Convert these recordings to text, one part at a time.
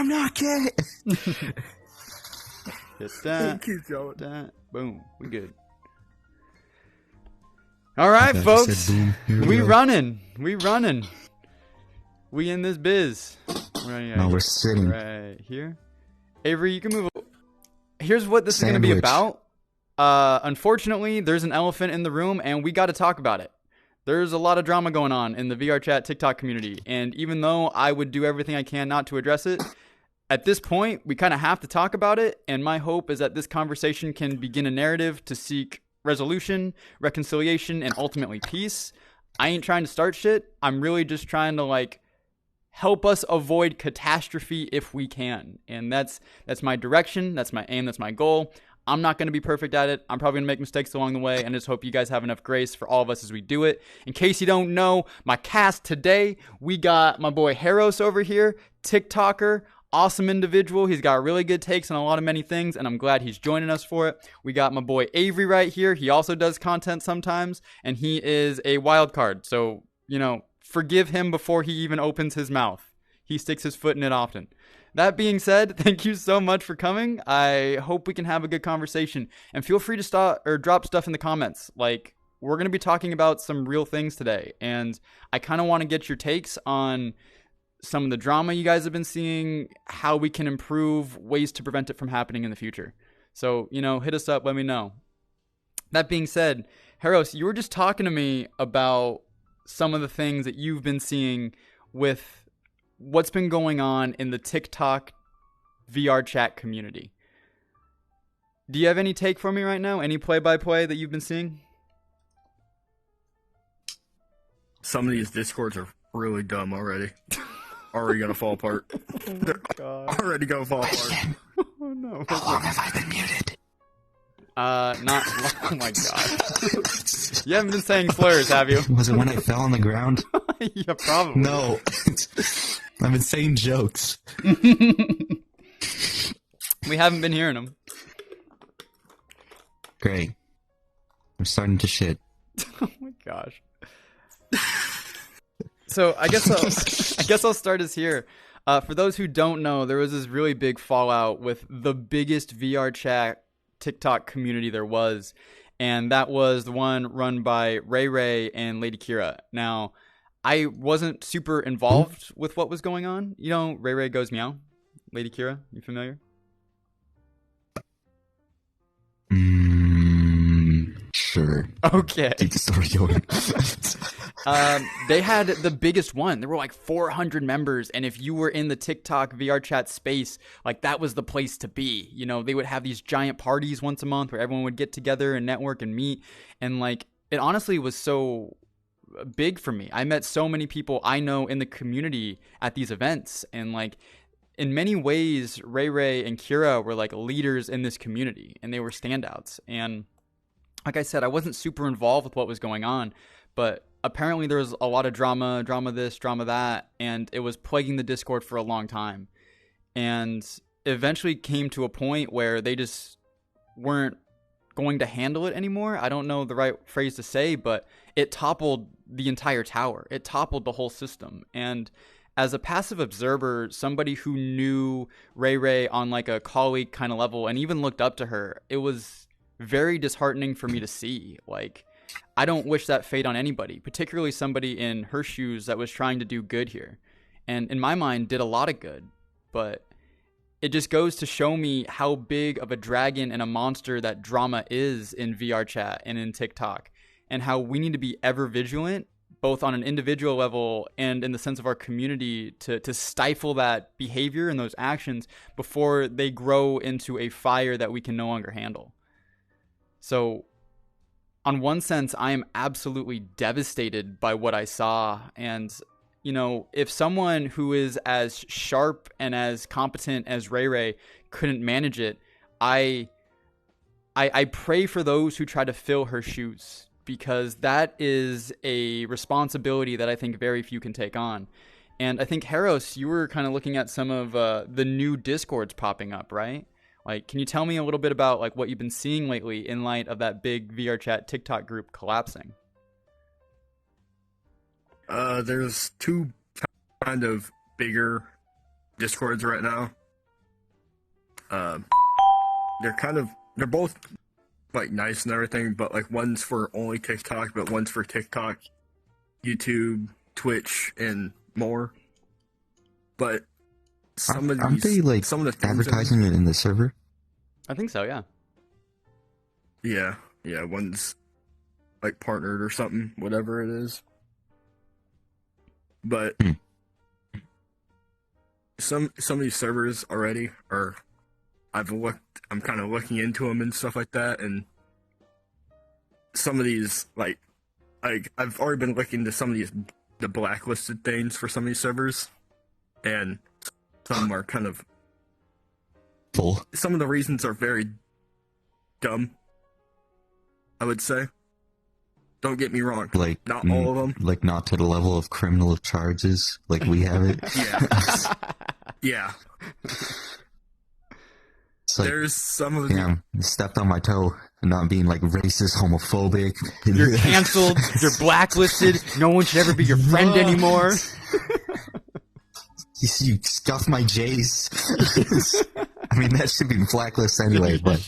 I'm not gay. Hit that. Keep going. That. Boom. We good. All right, Okay, I just folks. said boom. Here We go. running. We running. We in this biz. No, we're sitting. Right here. Avery, you can move. Here's what this is going to be Sandwich. about. Unfortunately, there's an elephant in the room, and we got to talk about it. There's a lot of drama going on in the VR chat TikTok community, and even though I would do everything I can not to address it, at this point, we kind of have to talk about it, and my hope is that this conversation can begin a narrative to seek resolution, reconciliation, and ultimately peace. I ain't trying to start shit. I'm really just trying to, help us avoid catastrophe if we can. And that's my direction, that's my aim, that's my goal. I'm not going to be perfect at it. I'm probably going to make mistakes along the way, and I just hope you guys have enough grace for all of us as we do it. In case you don't know, my cast today, we got my boy HerEros over here, Tik Toker, awesome individual. He's got really good takes on a lot of many things, and I'm glad he's joining us for it. We got my boy Avery right here. He also does content sometimes, and he is a wild card. So, forgive him before he even opens his mouth. He sticks his foot in it often. That being said, thank you so much for coming. I hope we can have a good conversation. And feel free to stop or drop stuff in the comments. We're going to be talking about some real things today. And I kind of want to get your takes on some of the drama you guys have been seeing, how we can improve, ways to prevent it from happening in the future. So, hit us up, let me know. That being said, HerEros, you were just talking to me about some of the things that you've been seeing with what's been going on in the TikTok VR chat community. Do you have any take for me right now? Any play-by-play that you've been seeing? Some of these discords are really dumb already. Already gonna fall apart. They're already gonna fall apart. Oh no. How long have I been muted? Not. Oh my god. You haven't been saying slurs, have you? Was it when I fell on the ground? Yeah, probably. No. I've been saying jokes. We haven't been hearing them. Great. I'm starting to shit. Oh my gosh. So I guess I'll start us here. For those who don't know, there was this really big fallout with the biggest VR chat TikTok community there was, and that was the one run by Ray and Lady Kira. Now, I wasn't super involved with what was going on. Ray goes meow. Lady Kira, you familiar? Sure. Okay. Keep the story going. They had the biggest one. There were 400 members, and if you were in the TikTok VR chat space, that was the place to be. They would have these giant parties once a month where everyone would get together and network and meet, and it honestly was so big for me. I met so many people I know in the community at these events, and in many ways, Ray and Kira were leaders in this community, and they were standouts. And like I said, I wasn't super involved with what was going on, but apparently there was a lot of drama this, drama that, and it was plaguing the Discord for a long time. And eventually came to a point where they just weren't going to handle it anymore. I don't know the right phrase to say, but it toppled the entire tower. It toppled the whole system. And as a passive observer, somebody who knew Ray on a colleague kind of level and even looked up to her, it was very disheartening for me to see. I don't wish that fate on anybody, particularly somebody in her shoes that was trying to do good here. And in my mind, did a lot of good. But it just goes to show me how big of a dragon and a monster that drama is in VR chat and in TikTok, and how we need to be ever vigilant, both on an individual level and in the sense of our community, to stifle that behavior and those actions before they grow into a fire that we can no longer handle. So, on one sense, I am absolutely devastated by what I saw. And, if someone who is as sharp and as competent as Ray couldn't manage it, I pray for those who try to fill her shoes, because that is a responsibility that I think very few can take on. And I think, HerEros, you were kind of looking at some of the new Discords popping up, right? Can you tell me a little bit about what you've been seeing lately in light of that big VR chat TikTok group collapsing? There's two kind of bigger Discords right now. They're both like nice and everything, but like one's for only TikTok, but one's for TikTok, YouTube, Twitch, and more. But aren't they like some of the things advertising it in the server? I think so, yeah. Yeah, one's like partnered or something, whatever it is. But some of these servers already are. I'm kind of looking into them and stuff like that, and some of these like I've already been looking into some of the blacklisted things for some of these servers, and some are kind of Full. Some of the reasons are very dumb, I would say. Don't get me wrong. Like not all of them. Like not to the level of criminal charges like we have it. Yeah. Yeah. It's like, there's some of the damn, you stepped on my toe and not being like racist, homophobic. You're canceled. You're blacklisted. No one should ever be your friend anymore. You scuff my J's. I mean, that should be blacklisted anyway, but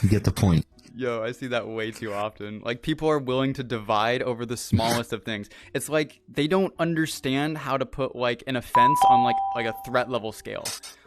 you get the point. Yo, I see that way too often. Like, people are willing to divide over the smallest of things. It's like they don't understand how to put like an offense on like a threat level scale.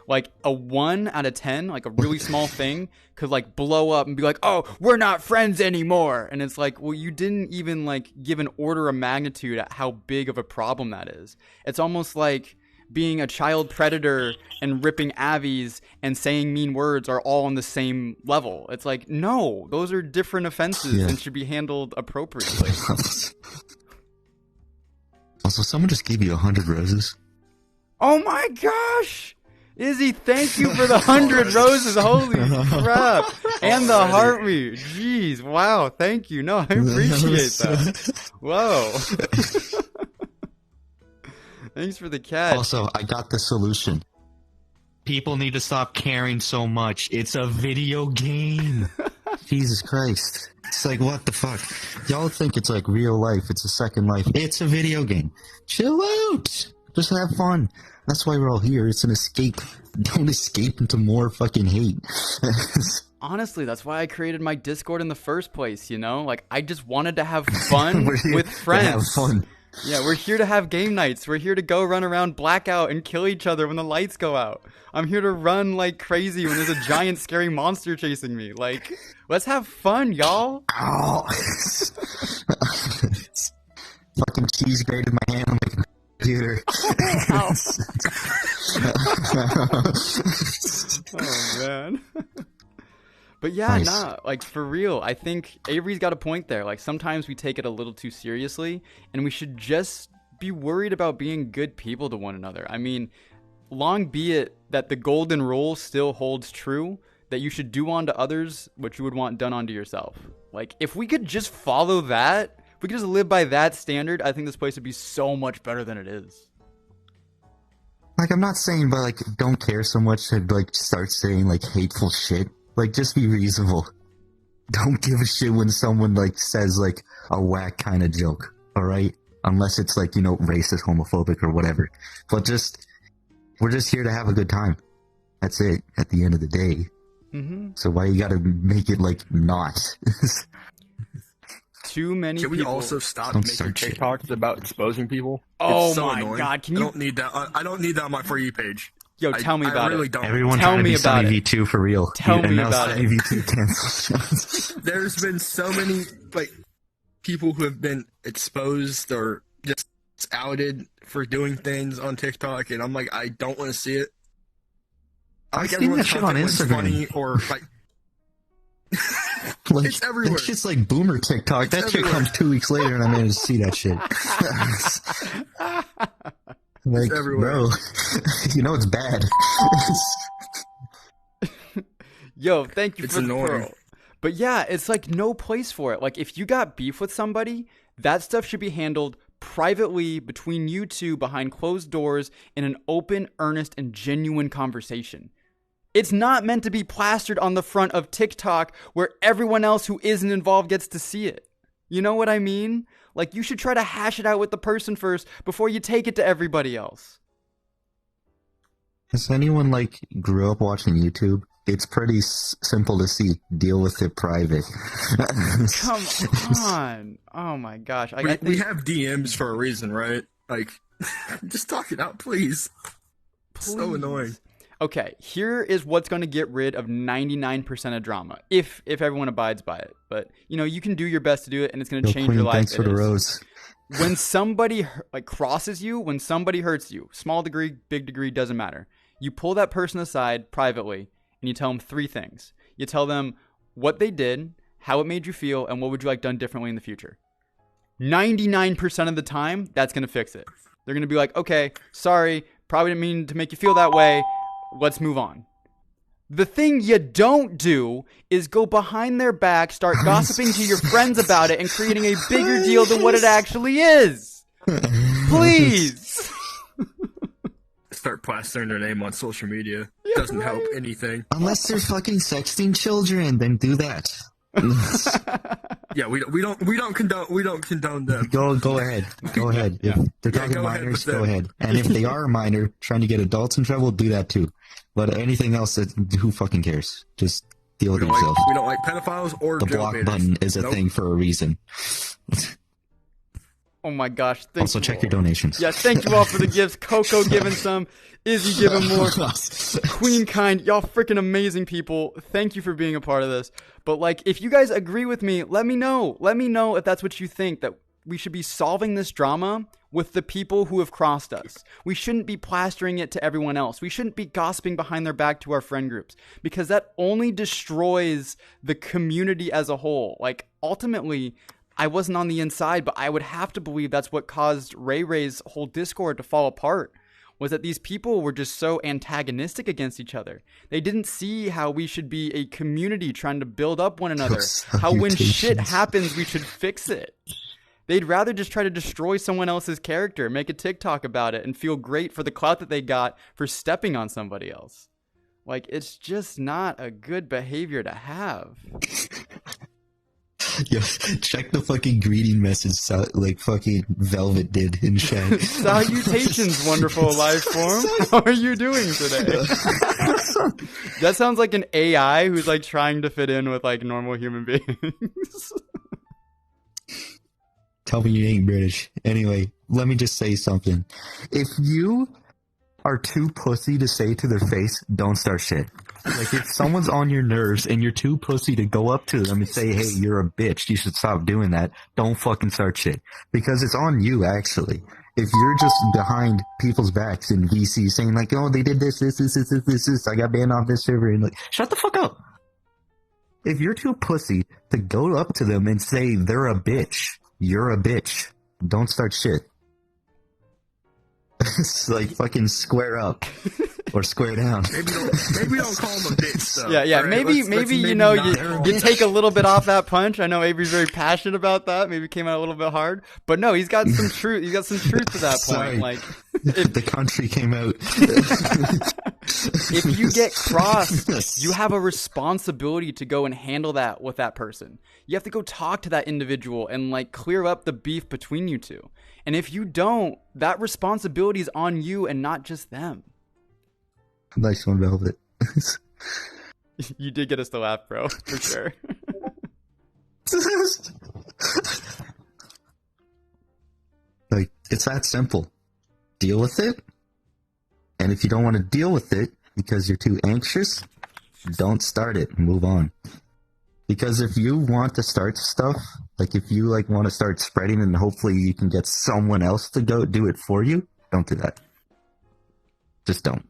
Like a 1 out of 10, like a really small thing could like blow up and be like, oh, we're not friends anymore. And it's like, well, you didn't even like give an order of magnitude at how big of a problem that is. It's almost like being a child predator and ripping Avies and saying mean words are all on the same level. It's like, no, those are different offenses and should be handled appropriately. Also, someone just gave you 100 roses. Oh my gosh! Izzy, thank you for the 100 roses. Holy crap. And the heartbeat. Jeez, wow, thank you. No, I appreciate that. Whoa. Thanks for the catch. Also, I got the solution. People need to stop caring so much. It's a video game. Jesus Christ. It's like, what the fuck? Y'all think it's like real life. It's a second life. It's a video game. Chill out. Just have fun. That's why we're all here. It's an escape. Don't escape into more fucking hate. Honestly, that's why I created my Discord in the first place, you know? Like, I just wanted to have fun with friends. Have fun. Yeah, we're here to have game nights. We're here to go run around blackout and kill each other when the lights go out. I'm here to run like crazy when there's a giant scary monster chasing me. Like, let's have fun, y'all. Ow. Fucking cheese grated my hand on my computer. Oh, man. But yeah, Nice. nah, like for real, I think Avery's got a point there. Like sometimes we take it a little too seriously and we should just be worried about being good people to one another. I mean, long be it that the golden rule still holds true, that you should do unto others what you would want done unto yourself. Like if we could just follow that, if we could just live by that standard, I think this place would be so much better than it is. Like, I'm not saying, but like, don't care so much to like start saying like hateful shit. Like, just be reasonable. Don't give a shit when someone, like, says, like, a whack kind of joke, alright? Unless it's, like, you know, racist, homophobic, or whatever. But we're just here to have a good time. That's it, at the end of the day. Mm-hmm. So why you gotta make it, like, not? Too many Can people. we also stop Don't making start shit. TikToks about exposing people? Oh It's so my annoying. God, can I you- don't need that. I don't need that on my For You page. Yo, tell me about I really it. don't. Everyone Tell trying to me be about Sunny it. V2 for real. Tell me now about Sunny it. V2 cancels. There's been so many like people who have been exposed or just outed for doing things on TikTok, and I'm like, I don't want to see it. I've seen everyone's that shit on content was Instagram. funny or like. Like, It's everywhere. That shit's like boomer TikTok. That shit everywhere. comes 2 weeks later and I managed to see that shit. Like, everywhere. bro, you know it's bad. Yo, thank you It's for the annoying. pearl. But yeah, it's like no place for it. Like if you got beef with somebody, that stuff should be handled privately between you two behind closed doors in an open, earnest, and genuine conversation. It's not meant to be plastered on the front of TikTok where everyone else who isn't involved gets to see it. You know what I mean? Like you should try to hash it out with the person first before you take it to everybody else. Has anyone like grew up watching YouTube? It's pretty simple to see. Deal with it private. Come on. Oh my gosh. We have DMs for a reason, right? Like, just talk it out, please. So annoying. Okay, here is what's going to get rid of 99% of drama, if everyone abides by it. But, you know, you can do your best to do it, and it's going to change your life. Thanks for the rose. When somebody like crosses you, when somebody hurts you, small degree, big degree, doesn't matter. You pull that person aside privately, and you tell them 3 things. You tell them what they did, how it made you feel, and what would you like done differently in the future. 99% of the time, that's going to fix it. They're going to be like, okay, sorry, probably didn't mean to make you feel that way. Let's move on. The thing you don't do is go behind their back, start gossiping to your friends about it, and creating a bigger deal than what it actually is. Please. Start plastering their name on social media. Doesn't help anything. Unless they're fucking sexting children, then do that. Yeah, we don't condone them. Go ahead. Go ahead. If they're talking go ahead minors, with go them. ahead. And if they are a minor trying to get adults in trouble, do that too. But anything else, who fucking cares? Just deal with yourself. We don't like pedophiles or The block jailbaiters. button is a Nope. thing for a reason. Oh my gosh. Also, check your donations. Yeah, thank you all for the gifts. Coco giving some. Izzy giving more. Queen Kind. Y'all freaking amazing people. Thank you for being a part of this. But, like, if you guys agree with me, let me know. Let me know if that's what you think, that we should be solving this drama with the people who have crossed us. We shouldn't be plastering it to everyone else. We shouldn't be gossiping behind their back to our friend groups, because that only destroys the community as a whole. Like, ultimately, I wasn't on the inside, but I would have to believe that's what caused Ray Ray's whole Discord to fall apart, was that these people were just so antagonistic against each other. They didn't see how we should be a community trying to build up one another, how when shit happens, we should fix it. They'd rather just try to destroy someone else's character, make a TikTok about it, and feel great for the clout that they got for stepping on somebody else. Like, it's just not a good behavior to have. Yo, check the fucking greeting message like fucking Velvet did in chat. Salutations, wonderful life form. How are you doing today? That sounds like an AI who's like trying to fit in with like normal human beings. Tell me you ain't British. Anyway, let me just say something. If you are too pussy to say to their face, don't start shit. Like, if someone's on your nerves and you're too pussy to go up to them and say, hey, you're a bitch, you should stop doing that, don't fucking start shit. Because it's on you, actually. If you're just behind people's backs in VC saying, like, oh, they did this, I got banned off this server, and like, shut the fuck up. If you're too pussy to go up to them and say they're a bitch, you're a bitch, don't start shit. It's like fucking square up or square down. Maybe don't call him a bitch, though. Yeah. All right, maybe you know, you take a little bit off that punch. I know Avery's very passionate about that. Maybe it came out a little bit hard, but no, he's got some truth. He's got some truth to that Sorry. point. Like, If the country came out. if you get crossed, you have a responsibility to go and handle that with that person. You have to go talk to that individual and like clear up the beef between you two. And if you don't, that responsibility is on you and not just them. Nice one, Velvet. You did get us to laugh, bro, for sure. Like, it's that simple. Deal with it. And if you don't want to deal with it because you're too anxious, don't start it. Move on. Because if you want to start stuff, like if you like want to start spreading and hopefully you can get someone else to go do it for you, don't do that. Just don't.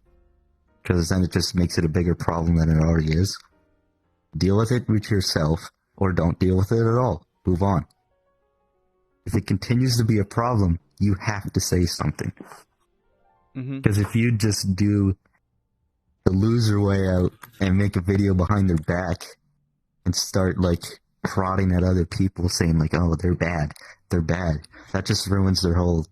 Because then it just makes it a bigger problem than it already is. Deal with it with yourself, or don't deal with it at all. Move on. If it continues to be a problem, you have to say something. Because if you just do the loser way out and make a video behind their back and start like prodding at other people saying like, oh, they're bad, that just ruins their whole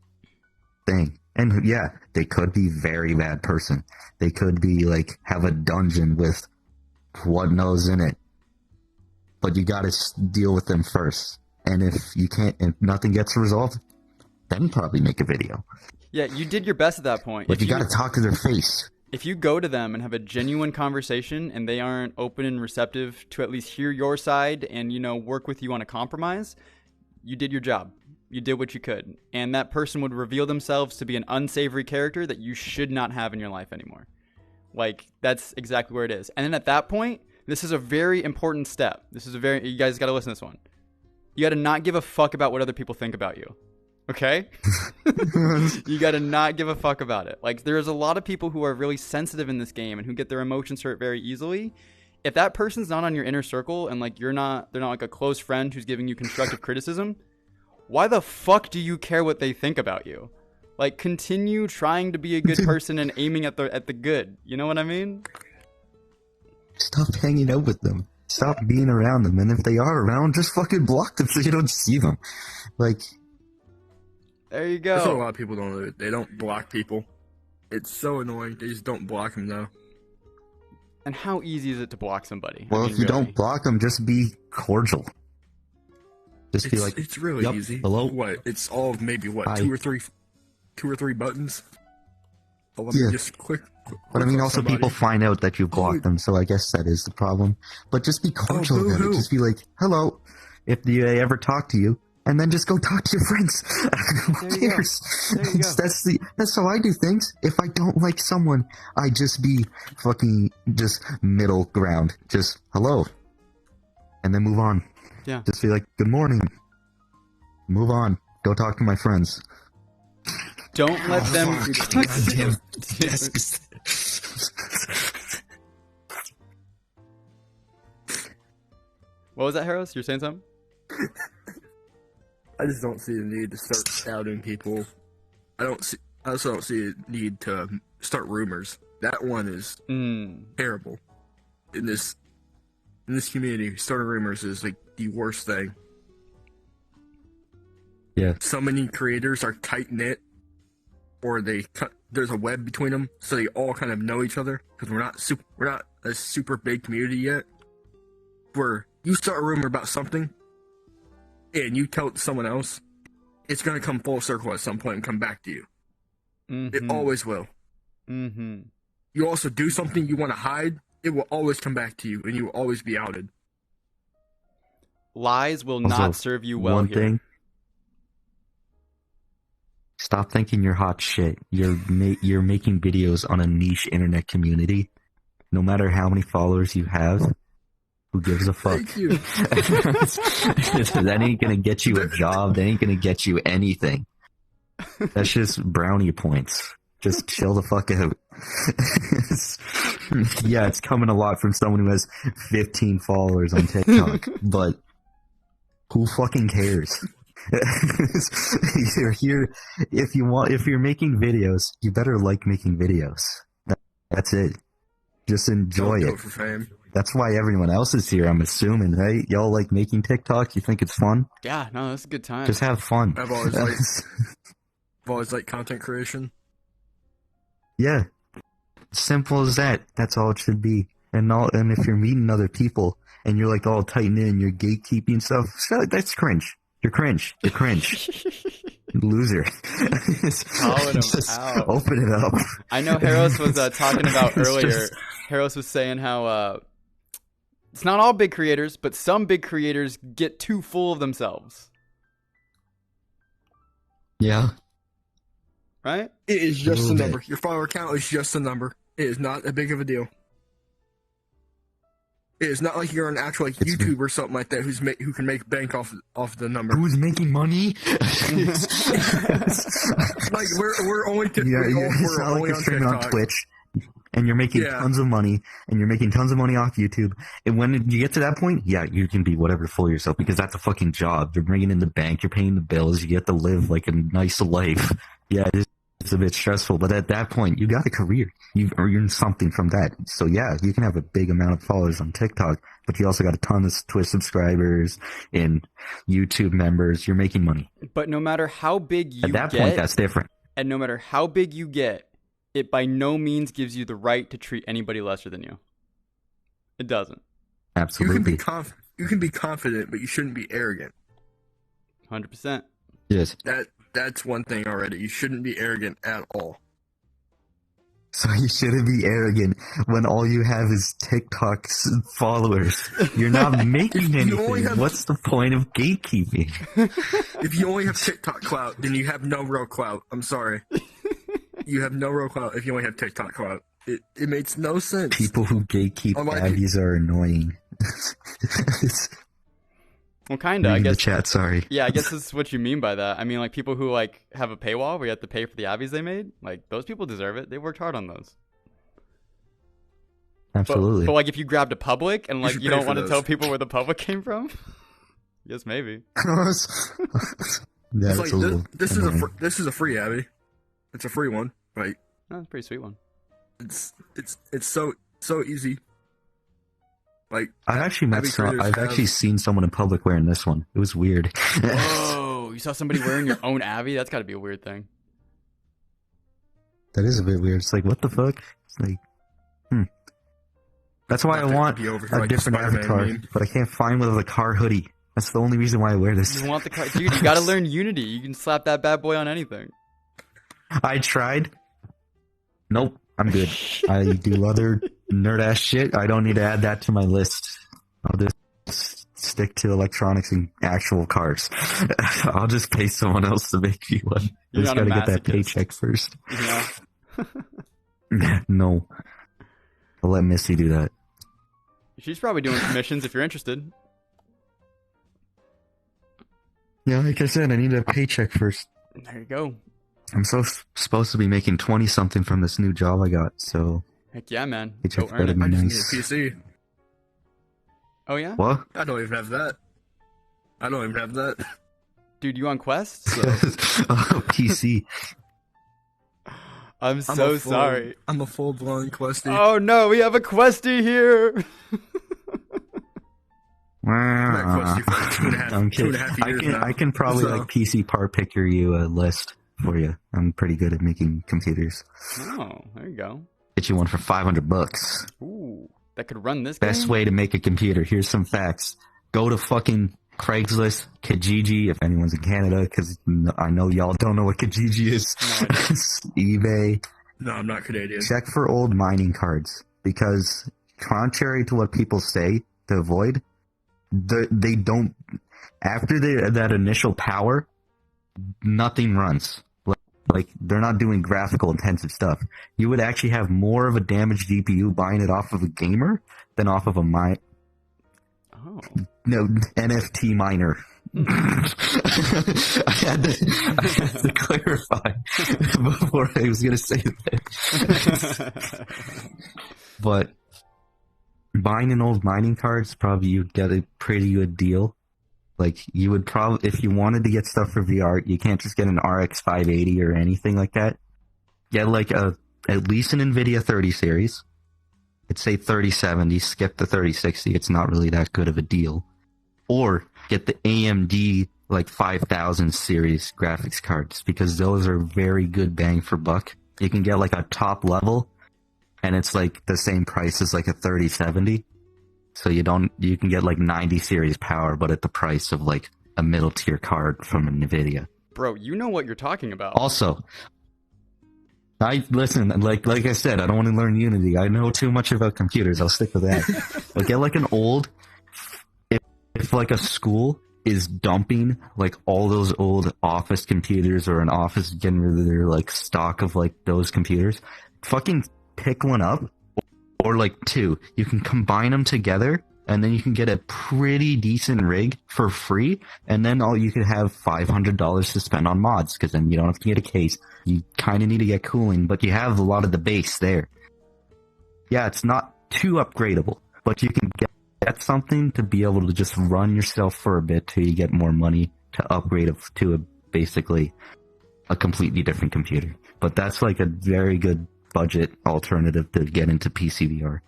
thing. And yeah, they could be very bad person. They could be like have a dungeon with what knows in it. But you gotta deal with them first. And if you can't, and nothing gets resolved, then probably make a video. Yeah, you did your best at that point. But you gotta talk to their face. if you go to them and have a genuine conversation and they aren't open and receptive to at least hear your side and, work with you on a compromise, you did your job. You did what you could. And that person would reveal themselves to be an unsavory character that you should not have in your life anymore. Like, that's exactly where it is. And then at that point, this is a very important step. You guys got to listen to this one. You got to not give a fuck about what other people think about you. Okay? You got to not give a fuck about it. Like, there's a lot of people who are really sensitive in this game and who get their emotions hurt very easily. If that person's not on your inner circle and like they're not like a close friend who's giving you constructive criticism, why the fuck do you care what they think about you? Like, continue trying to be a good person and aiming at the good. You know what I mean? Stop hanging out with them. Stop being around them. And if they are around, just fucking block them so you don't see them. Like, there you go. That's what a lot of people don't do. They don't block people. It's so annoying. They just don't block them, though. And how easy is it to block somebody? Well, if you don't block them, just be cordial. Just be like, it's really yep, easy. hello? What? It's all maybe what, Hi. two or three buttons. But let Yeah. me just click But I mean, on also somebody. people find out that you've blocked them, so I guess that is the problem. But just be cordial about it. boo-hoo. Just be like, hello, if they ever talk to you, and then just go talk to your friends. Who There you go. cares? There you go. That's how I do things. If I don't like someone, I just be fucking just middle ground. Just hello, and then move on. Yeah. Just be like, good morning. Move on. Go talk to my friends. Don't let them. Goddamn. What was that, HerEros? You're saying something? I just don't see the need to start shouting people. I also don't see the need to start rumors. That one is terrible. In this community, starting rumors is like the worst thing. Yeah. So many creators are tight knit, or there's a web between them, so they all kind of know each other. Because we're not a super big community yet. Where you start a rumor about something, and you tell it to someone else, it's gonna come full circle at some point and come back to you. It always will. Mm-hmm. You also do something you want to hide, it will always come back to you, and you will always be outed. Lies will Also, not serve you well one here. thing. Stop thinking you're hot shit. You're making videos on a niche internet community. No matter how many followers you have, who gives a fuck? Thank you. That ain't gonna get you a job. That ain't gonna get you anything. That's just brownie points. Just chill the fuck out. Yeah, it's coming a lot from someone who has 15 followers on TikTok, but who fucking cares? You're here if you're making videos, you better like making videos. That's it. Just enjoy Don't do it. for fame. That's why everyone else is here, I'm assuming, right? Y'all like making TikTok? You think it's fun? Yeah, no, that's a good time. Just have fun. I've always liked content creation. Yeah. Simple as that. That's all it should be. And if you're meeting other people and you're like all tight knit and you're gatekeeping stuff, that's cringe. You're cringe. You're cringe. Loser. Calling him Just out. open it up. I know HerEros was talking about It's earlier. just- HerEros was saying how it's not all big creators, but some big creators get too full of themselves. Yeah. Right? It is just a little number. bit. Your follower count is just a number. It is not a big of a deal. It is not like you're an actual It's- YouTuber or something like that who can make bank off the number. Who's making money? Like we're only It's not like only you're on streaming on TikTok. Twitch and you're making Yeah. tons of money and you're making tons of money off YouTube. And when you get to that point, yeah, you can be whatever for yourself because that's a fucking job. You're bringing in the bank, you're paying the bills, you get to live like a nice life. Yeah, it's a bit stressful, but at that point, you got a career. You've earned something from that. So yeah, you can have a big amount of followers on TikTok, but you also got a ton of Twitch subscribers and YouTube members. You're making money. But no matter how big you At that get, point, that's different. and no matter how big you get, it by no means gives you the right to treat anybody lesser than you. It doesn't. Absolutely. You can be confident, but you shouldn't be arrogant. 100%. Yes. That's one thing already. You shouldn't be arrogant at all. So you shouldn't be arrogant when all you have is TikTok's followers. You're not making anything. What's the point of gatekeeping? If you only have TikTok clout, then you have no real clout. I'm sorry. You have no real clout if you only have TikTok clout. It makes no sense. People who gatekeep Abbies are annoying. Well, kinda. I Reading guess. the chat. Sorry. Yeah, I guess this is what you mean by that. I mean, like people who like have a paywall where you have to pay for the Abbies they made. Like those people deserve it. They worked hard on those. Absolutely. But like if you grabbed a public and like you don't want to those. tell people where the public came from. Yes, maybe. Yeah, It's that's like a little this annoying. is a free Abby. It's a free one. Like Oh, that's a pretty sweet one. it's so easy. Like I've actually met Abby some. creators I've have- actually seen someone in public wearing this one. It was weird. Whoa! You saw somebody wearing your own Abby? That's got to be a weird thing. That is a bit weird. It's like, what the fuck? It's like, That's why I want be over here a like the different Spider-Man avatar, meme. but I can't find one with a car hoodie. That's the only reason why I wear this. You want the car, dude? You got to learn Unity. You can slap that bad boy on anything. I tried. Nope, I'm good. I do other nerd ass shit. I don't need to add that to my list. I'll just stick to electronics and actual cars. I'll just pay someone else to make me one. You're Just not a gotta get that masochist. paycheck first. You know? No. I'll let Missy do that. She's probably doing commissions if you're interested. Yeah, like I said, I need a paycheck first. There you go. I'm supposed to be making 20 something from this new job I got, so Heck yeah, man. Go paycheck's earn better it. be I just nice. need a PC. Oh yeah, What? I don't even have that. I don't even have that. dude, you on Quest? Oh, PC. I'm so sorry. I'm a full blown questy. Oh no, we have a Questie here. Questie for 2.5 I'm kidding. 2.5 years now. I can probably So- like PC part picker you a list for you. I'm pretty good at making computers. Oh, there you go. Get you one for $500. Ooh, that could run this Best game? way to make a computer. Here's some facts. Go to fucking Craigslist, Kijiji, if anyone's in Canada, because I know y'all don't know what Kijiji is. eBay. No, I'm not Canadian. Check for old mining cards, because contrary to what people say to avoid, they don't. After that initial power, nothing runs. Like they're not doing graphical intensive stuff. You would actually have more of a damaged GPU buying it off of a gamer than off of a Oh. NFT miner. I had to clarify before I was going to say that. But buying an old mining card, probably you'd get a pretty good deal. Like you would probably, if you wanted to get stuff for VR, you can't just get an RX 580 or anything like that. Get like at least an NVIDIA 30 series. I'd say 3070, skip the 3060. It's not really that good of a deal. Or get the AMD like 5000 series graphics cards, because those are very good bang for buck. You can get like a top level and it's like the same price as like a 3070. So you can get like 90 series power, but at the price of like a middle tier card from NVIDIA. Bro, you know what you're talking about. Also, listen, like I said, I don't want to learn Unity. I know too much about computers. I'll stick with that. But get like an old, if like a school is dumping like all those old office computers, or an office getting rid of their like stock of like those computers, fucking pick one up, or like two. You can combine them together, and then you can get a pretty decent rig for free, and then all you could have $500 to spend on mods, because then you don't have to get a case. You kind of need to get cooling, but you have a lot of the base there. Yeah, it's not too upgradable, but you can get something to be able to just run yourself for a bit till you get more money to upgrade it to basically a completely different computer. But that's like a very good budget alternative to get into PCVR.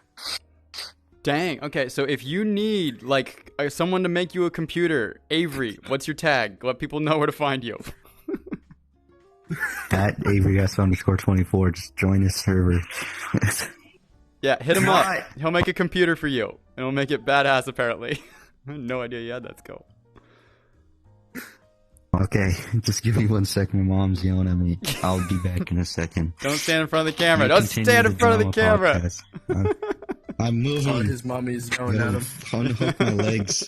Dang. Okay, so if you need like someone to make you a computer, Avery, what's your tag? Let people know where to find you. At AveryS_24, just join his server. Yeah, hit him up. He'll make a computer for you, and he'll make it badass. Apparently, I had no idea you had that skill. Okay, just give me 1 second. My mom's yelling at me. I'll be back in a second. Don't stand in front of the camera. You Don't continue stand in front of the drama camera. podcast. I'm Oh, moving. his mommy's yelling at him. Unhook my legs.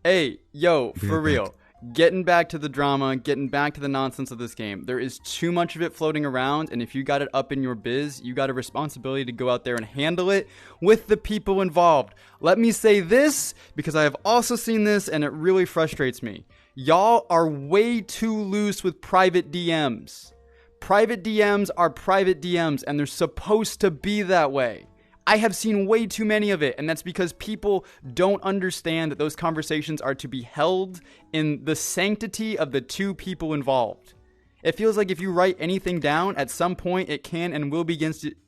Hey, yo, Be for right real. Getting back to the drama, getting back to the nonsense of this game. There is too much of it floating around, and if you got it up in your biz, you got a responsibility to go out there and handle it with the people involved. Let me say this, because I have also seen this, and it really frustrates me. Y'all are way too loose with private DMs. Private DMs are private DMs, and they're supposed to be that way. I have seen way too many of it, and that's because people don't understand that those conversations are to be held in the sanctity of the two people involved. It feels like if you write anything down, at some point it can and will be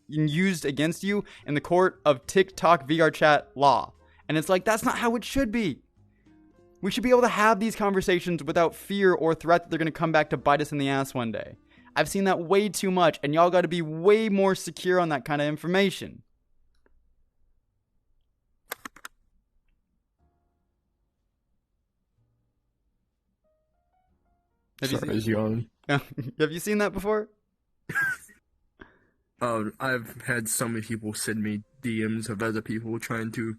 used against you in the court of Tik Tok VR chat law. And it's like, that's not how it should be. We should be able to have these conversations without fear or threat that they're going to come back to bite us in the ass one day. I've seen that way too much, and y'all got to be way more secure on that kind of information. Have you seen that before? I've had so many people send me DMs of other people trying to,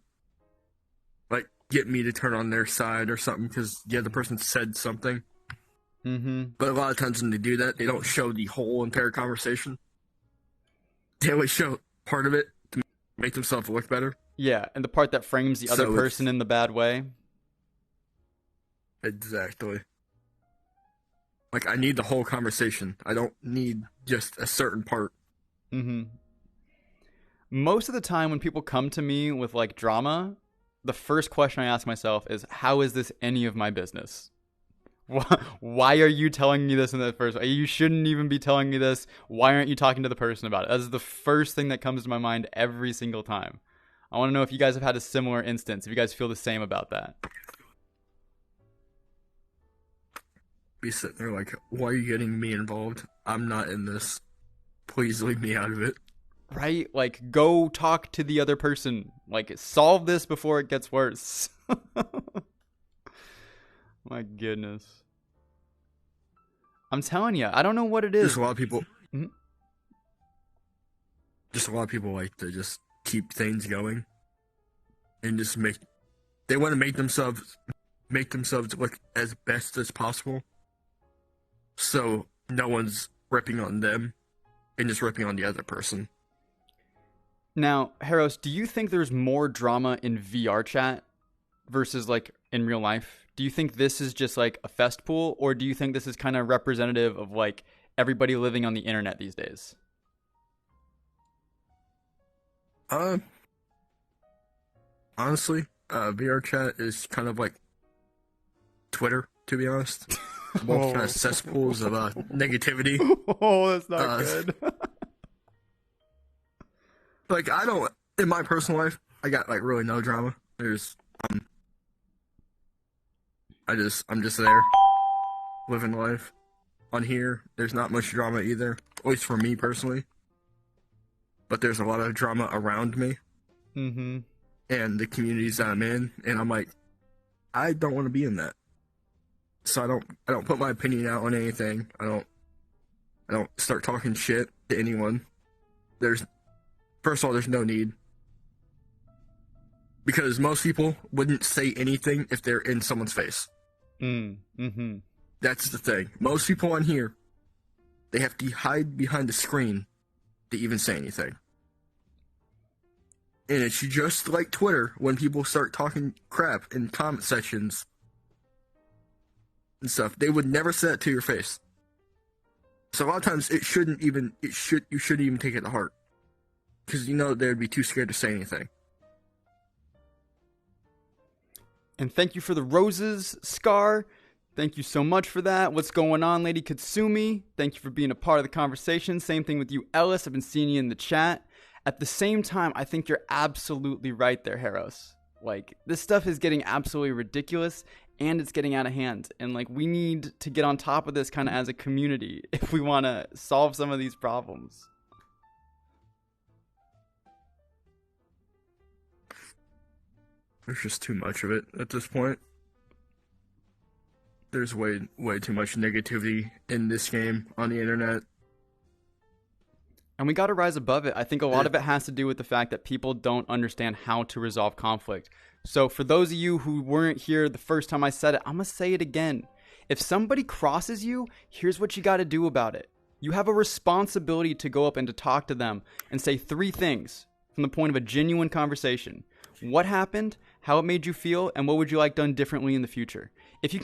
like, get me to turn on their side or something because the other person said something. Mm-hmm. But a lot of times when they do that, they don't show the whole entire conversation. They always show part of it to make themselves look better. Yeah, and the part that frames the other person in the bad way. Exactly. Like, I need the whole conversation. I don't need just a certain part. Mm-hmm. Most of the time when people come to me with, like, drama, the first question I ask myself is, how is this any of my business? Why are you telling me this in the first place? You shouldn't even be telling me this. Why aren't you talking to the person about it? That's the first thing that comes to my mind every single time. I want to know if you guys have had a similar instance, if you guys feel the same about that. Be sitting there like, why are you getting me involved? I'm not in this. Please leave me out of it. Right? Like, go talk to the other person. Like, solve this before it gets worse. My goodness. I'm telling you, I don't know what it is. Just a lot of people. Mm-hmm. Just a lot of people like to just keep things going, and just they want to make themselves look as best as possible. So no one's ripping on them and just ripping on the other person. Now, HerEros, do you think there's more drama in VR chat versus like in real life? Do you think this is just like a festpool, or do you think this is kind of representative of like everybody living on the internet these days? Honestly, VR chat is kind of like Twitter, to be honest. Both kind of cesspools of negativity. Oh, that's not good. Like, I don't, in my personal life, I got like really no drama. I'm just there, living life. On here, there's not much drama either, at least for me personally. But there's a lot of drama around me. Mm-hmm. And the communities that I'm in, and I'm like, I don't want to be in that. So I don't put my opinion out on anything. I don't start talking shit to anyone. First of all, there's no need. Because most people wouldn't say anything if they're in someone's face. Mm-hmm. That's the thing. Most people on here, they have to hide behind the screen to even say anything. And it's just like Twitter when people start talking crap in comment sections and stuff. They would never say that to your face. So a lot of times you shouldn't even take it to heart. Because you know they'd be too scared to say anything. And thank you for the roses, Scar. Thank you so much for that. What's going on, Lady Katsumi? Thank you for being a part of the conversation. Same thing with you, Ellis. I've been seeing you in the chat. At the same time, I think you're absolutely right there, HerEros. Like, this stuff is getting absolutely ridiculous, and it's getting out of hand. And, like, we need to get on top of this kind of as a community if we want to solve some of these problems. There's just too much of it at this point. there's way too much negativity in this game on the internet. And we got to rise above it. I think a lot of it has to do with the fact that people don't understand how to resolve conflict. So for those of you who weren't here the first time I said it, I'm going to say it again. If somebody crosses you, here's what you got to do about it. You have a responsibility to go up and to talk to them and say 3 things from the point of a genuine conversation. What happened, how it made you feel, and what would you like done differently in the future? If you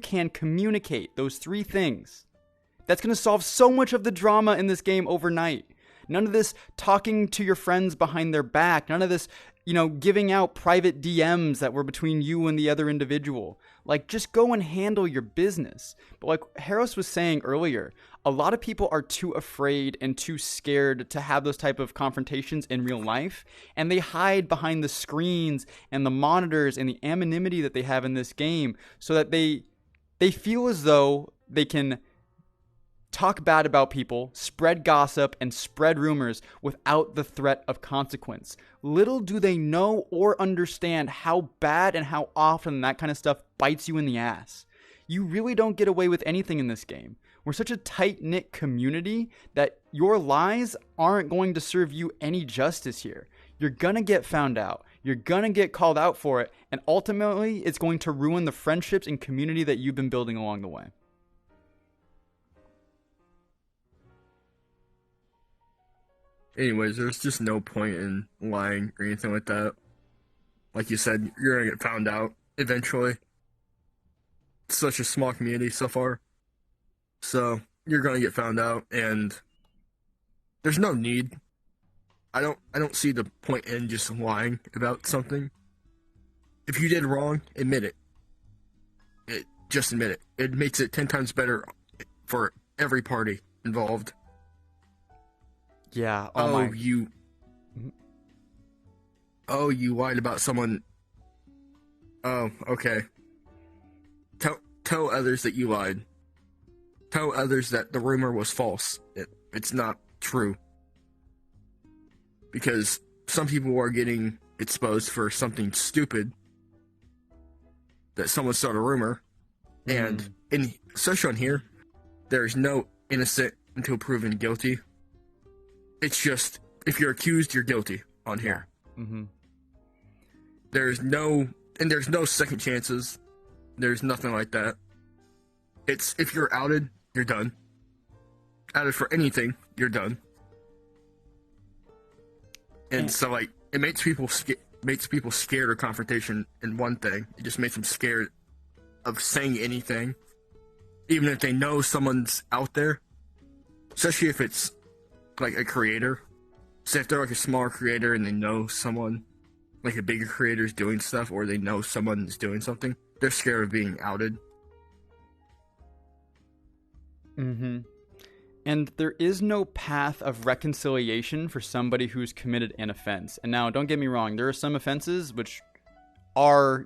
can communicate those 3 things, that's going to solve so much of the drama in this game overnight. None of this talking to your friends behind their back. None of this, giving out private DMs that were between you and the other individual. Like, just go and handle your business. But like HerEros was saying earlier, a lot of people are too afraid and too scared to have those type of confrontations in real life. And they hide behind the screens and the monitors and the anonymity that they have in this game so that they feel as though they can talk bad about people, spread gossip, and spread rumors without the threat of consequence. Little do they know or understand how bad and how often that kind of stuff bites you in the ass. You really don't get away with anything in this game. We're such a tight-knit community that your lies aren't going to serve you any justice here. You're gonna get found out. You're gonna get called out for it, and ultimately, it's going to ruin the friendships and community that you've been building along the way. Anyways, there's just no point in lying or anything like that. Like you said, you're gonna get found out eventually. It's such a small community so far. So, you're gonna get found out, and there's no need. I don't see the point in just lying about something. If you did wrong, admit it. Just admit it. It makes it 10 times better for every party involved. Yeah. You lied about someone. Oh, okay. Tell others that you lied. Tell others that the rumor was false. It's not true. Because some people are getting exposed for something stupid that someone started a rumor, and especially on here, there's no innocent until proven guilty. It's just, if you're accused, you're guilty on here. Mm-hmm. There's no second chances. There's nothing like that. It's, if you're outed, you're done. Outed for anything, you're done. And so, like, it makes people scared of confrontation in one thing. It just makes them scared of saying anything, even if they know someone's out there. Especially if it's like a creator. Say if they're like a smaller creator and they know someone, like a bigger creator is doing stuff, or they know someone is doing something, they're scared of being outed. Mm-hmm. And there is no path of reconciliation for somebody who's committed an offense. And now, don't get me wrong, there are some offenses which are,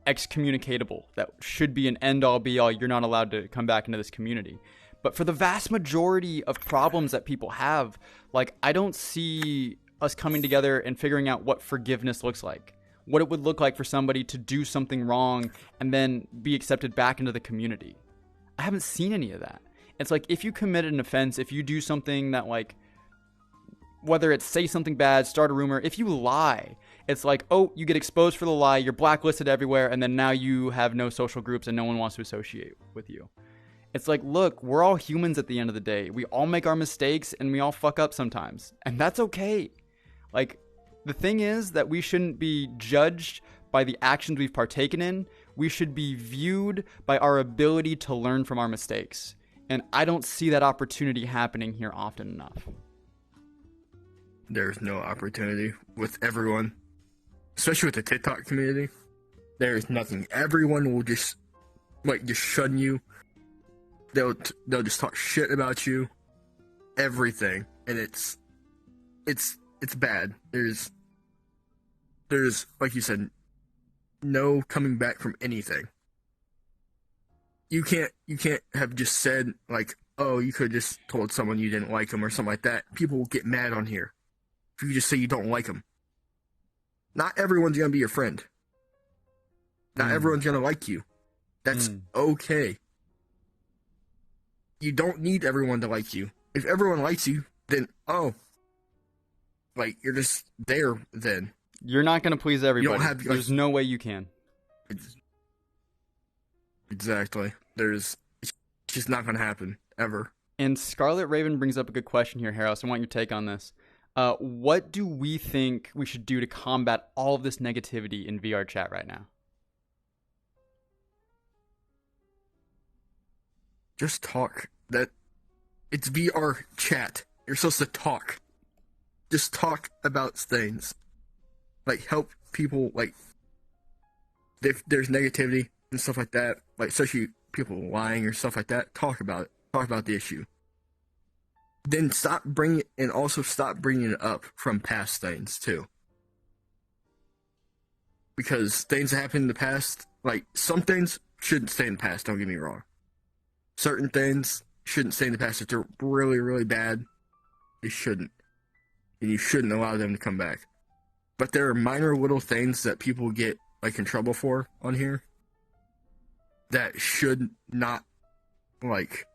excommunicatable. That should be an end-all, be-all. You're not allowed to come back into this community. But for the vast majority of problems that people have, like, I don't see us coming together and figuring out what forgiveness looks like. What it would look like for somebody to do something wrong and then be accepted back into the community. I haven't seen any of that. It's like, if you commit an offense, if you do something that, like, whether it's say something bad, start a rumor, if you lie, it's like, oh, you get exposed for the lie, you're blacklisted everywhere, and then now you have no social groups and no one wants to associate with you. It's like, look, we're all humans at the end of the day. We all make our mistakes and we all fuck up sometimes. And that's okay. Like, the thing is that we shouldn't be judged by the actions we've partaken in. We should be viewed by our ability to learn from our mistakes. And I don't see that opportunity happening here often enough. There's no opportunity with everyone. Especially with the TikTok community. There's nothing. Everyone will just shun you. They'll just talk shit about you. Everything. And it's bad. There's like you said, no coming back from anything. You can't have just said, like, oh, you could have just told someone you didn't like them or something like that. People will get mad on here if you just say you don't like them. Not everyone's gonna be your friend. Not everyone's gonna like you. That's okay. You don't need everyone to like you. If everyone likes you, then like, you're just there then. You're not going to please everybody. Have, There's no way you can. Exactly. It's just not going to happen, ever. And Scarlet Raven brings up a good question here, HerEros. I want your take on this. What do we think we should do to combat all of this negativity in VR chat right now? Just talk. It's VR chat. You're supposed to talk. Just talk about things. Like, help people, like, if there's negativity and stuff like that, like, especially people lying or stuff like that, talk about it. Talk about the issue. Then stop bringing it up from past things, too. Because things that happened in the past, like, some things shouldn't stay in the past, don't get me wrong. Certain things shouldn't stay in the past. If they're really, really bad, they shouldn't. And you shouldn't allow them to come back. But there are minor little things that people get, like, in trouble for on here that should not, like,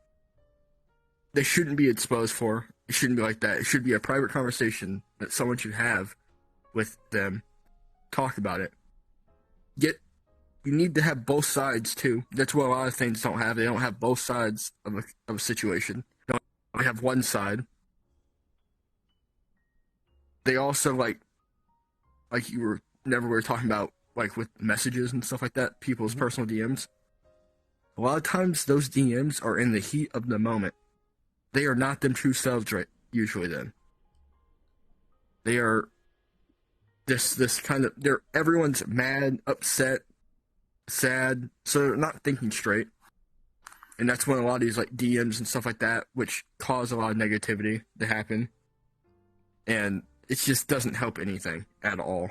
they shouldn't be exposed for. It shouldn't be like that. It should be a private conversation that someone should have with them. Talk about it. You need to have both sides, too. That's what a lot of things don't have. They don't have both sides of a situation. They only have one side. They also, like you were talking about, like, with messages and stuff like that, people's personal DMs. A lot of times, those DMs are in the heat of the moment. They are not them true selves, right? Usually, then. They are this kind of, everyone's mad, upset, sad, so they're not thinking straight. And that's when a lot of these, like, DMs and stuff like that, which cause a lot of negativity to happen. And it just doesn't help anything at all.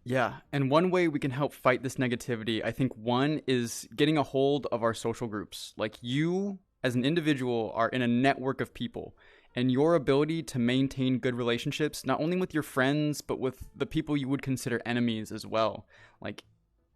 Yeah, and one way we can help fight this negativity, I think one is getting a hold of our social groups. Like, you, as an individual, are in a network of people. And your ability to maintain good relationships, not only with your friends, but with the people you would consider enemies as well. Like,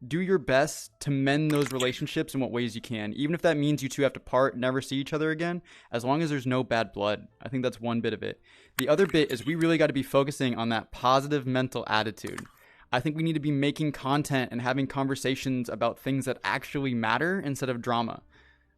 do your best to mend those relationships in what ways you can. Even if that means you two have to part, never see each other again, as long as there's no bad blood. I think that's one bit of it. The other bit is we really got to be focusing on that positive mental attitude. I think we need to be making content and having conversations about things that actually matter instead of drama.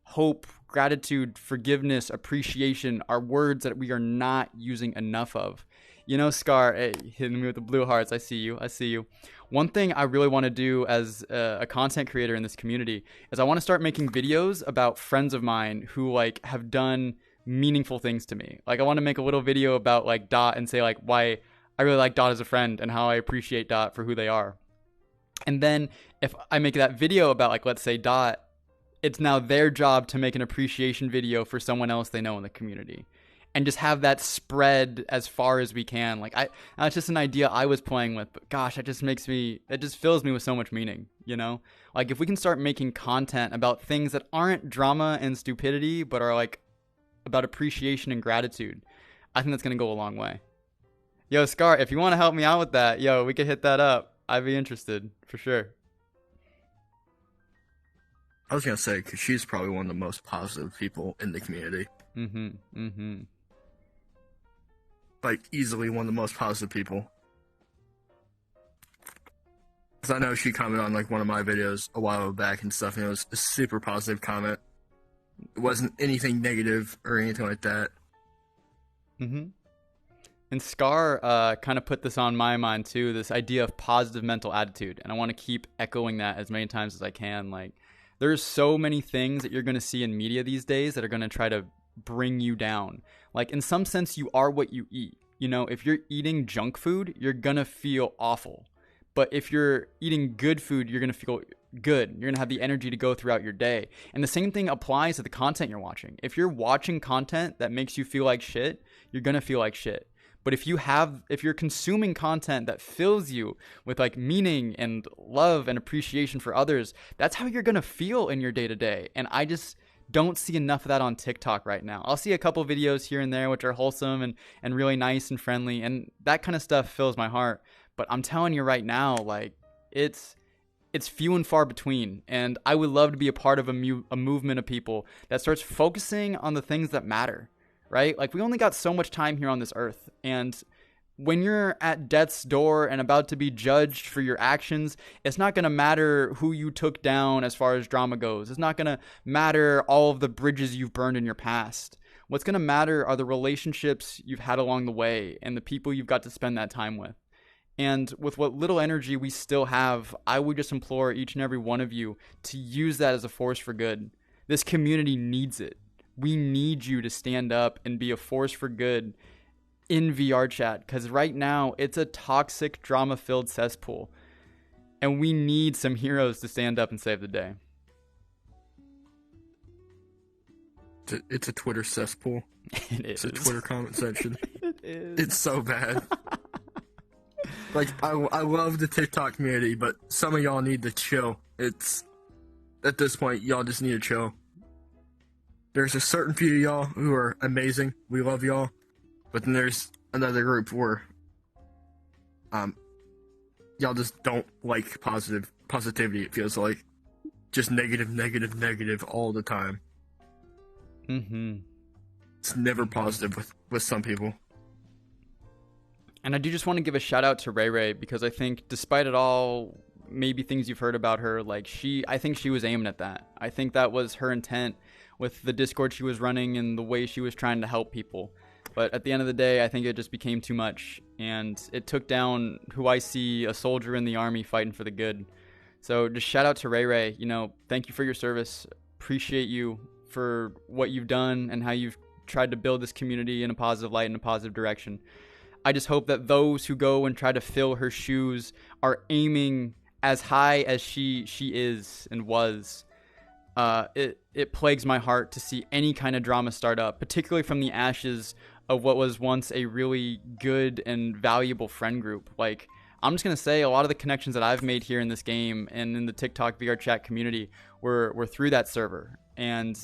Hope, gratitude, forgiveness, appreciation are words that we are not using enough of. You know, Scar, hey, hitting me with the blue hearts. I see you. One thing I really want to do as a content creator in this community is I want to start making videos about friends of mine who, like, have done meaningful things to me. Like, I want to make a little video about, like, Dot and say, like, why I really like Dot as a friend and how I appreciate Dot for who they are. And then if I make that video about, like, let's say Dot, it's now their job to make an appreciation video for someone else they know in the community. And just have that spread as far as we can. Like, that's just an idea I was playing with, but gosh, it just fills me with so much meaning, you know? Like, if we can start making content about things that aren't drama and stupidity, but are, like, about appreciation and gratitude, I think that's going to go a long way. Yo, Scar, if you want to help me out with that, we could hit that up. I'd be interested, for sure. I was going to say, because she's probably one of the most positive people in the community. Like, easily one of the most positive people. Because I know she commented on, like, one of my videos a while back and stuff, and it was a super positive comment. It wasn't anything negative or anything like that. And Scar kind of put this on my mind, too, this idea of positive mental attitude. And I want to keep echoing that as many times as I can. Like, there's so many things that you're going to see in media these days that are going to try to bring you down. Like, in some sense, you are what you eat. You know, if you're eating junk food, you're going to feel awful. But if you're eating good food, you're going to feel good. You're going to have the energy to go throughout your day. And the same thing applies to the content you're watching. If you're watching content that makes you feel like shit, you're going to feel like shit. But if you're consuming content that fills you with, like, meaning and love and appreciation for others, that's how you're going to feel in your day to day. And I just don't see enough of that on TikTok right now. I'll see a couple videos here and there which are wholesome and really nice and friendly, and that kind of stuff fills my heart. But I'm telling you right now, like, it's it's few and far between. And I would love to be a part of a movement of people that starts focusing on the things that matter, right? Like, we only got so much time here on this earth. And when you're at death's door and about to be judged for your actions, it's not going to matter who you took down as far as drama goes. It's not going to matter all of the bridges you've burned in your past. What's going to matter are the relationships you've had along the way and the people you've got to spend that time with. And with what little energy we still have, I would just implore each and every one of you to use that as a force for good. This community needs it. We need you to stand up and be a force for good in VR chat, because right now it's a toxic, drama-filled cesspool, and we need some heroes to stand up and save the day. It's a Twitter cesspool. It is. It's a Twitter comment section. It is. It's so bad. Like, I love the TikTok community, but some of y'all need to chill. It's, at this point, y'all just need to chill. There's a certain few of y'all who are amazing. We love y'all. But then there's another group where y'all just don't like positivity, it feels like. Just negative all the time. Mm-hmm. It's never positive with some people. And I do just want to give a shout out to Ray Ray, because I think despite it all, maybe things you've heard about her, like, I think she was aiming at that. I think that was her intent with the Discord she was running and the way she was trying to help people. But at the end of the day, I think it just became too much, and it took down who I see a soldier in the army fighting for the good. So just shout out to Ray Ray. You know, thank you for your service. Appreciate you for what you've done and how you've tried to build this community in a positive light, in a positive direction. I just hope that those who go and try to fill her shoes are aiming as high as she is and was. It plagues my heart to see any kind of drama start up, particularly from the ashes of what was once a really good and valuable friend group. Like, I'm just going to say a lot of the connections that I've made here in this game and in the TikTok VR chat community were through that server. And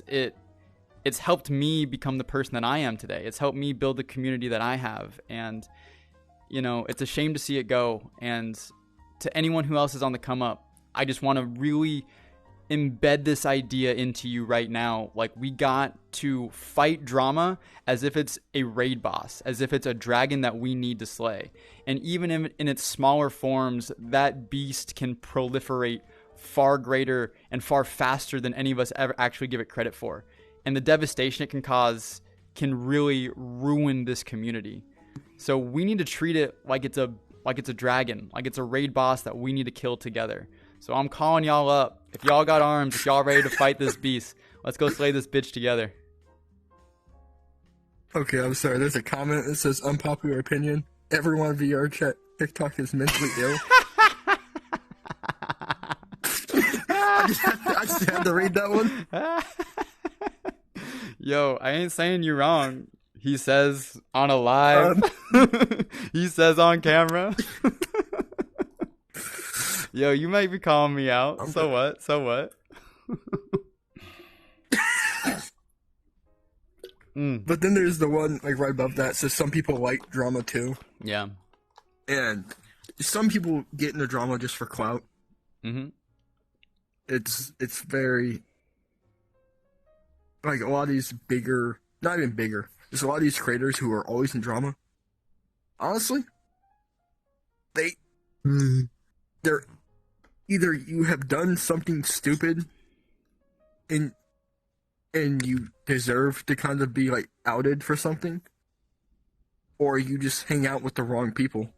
it's helped me become the person that I am today. It's helped me build the community that I have. And, you know, it's a shame to see it go. And to anyone who else is on the come up, I just want to really embed this idea into you right now. Like, we got to fight drama as if it's a raid boss, as if it's a dragon that we need to slay. And even in its smaller forms, that beast can proliferate far greater and far faster than any of us ever actually give it credit for. And the devastation it can cause can really ruin this community. So we need to treat it like it's a dragon, like it's a raid boss that we need to kill together. So I'm calling y'all up. If y'all got arms, if y'all ready to fight this beast, let's go slay this bitch together. Okay, I'm sorry. There's a comment that says, unpopular opinion. Everyone in VR chat TikTok is mentally ill. I just had to read that one. Yo, I ain't saying you wrong. He says on a live. He says on camera. Yo, you might be calling me out. I'm so good. what? So what? But then there's the one, like, right above that says some people like drama too. Yeah. And some people get into drama just for clout. Mm-hmm. It's very, like, a lot of these bigger, not even bigger, just a lot of these creators who are always in drama. Honestly, they're either you have done something stupid and you deserve to kind of be, like, outed for something, or you just hang out with the wrong people.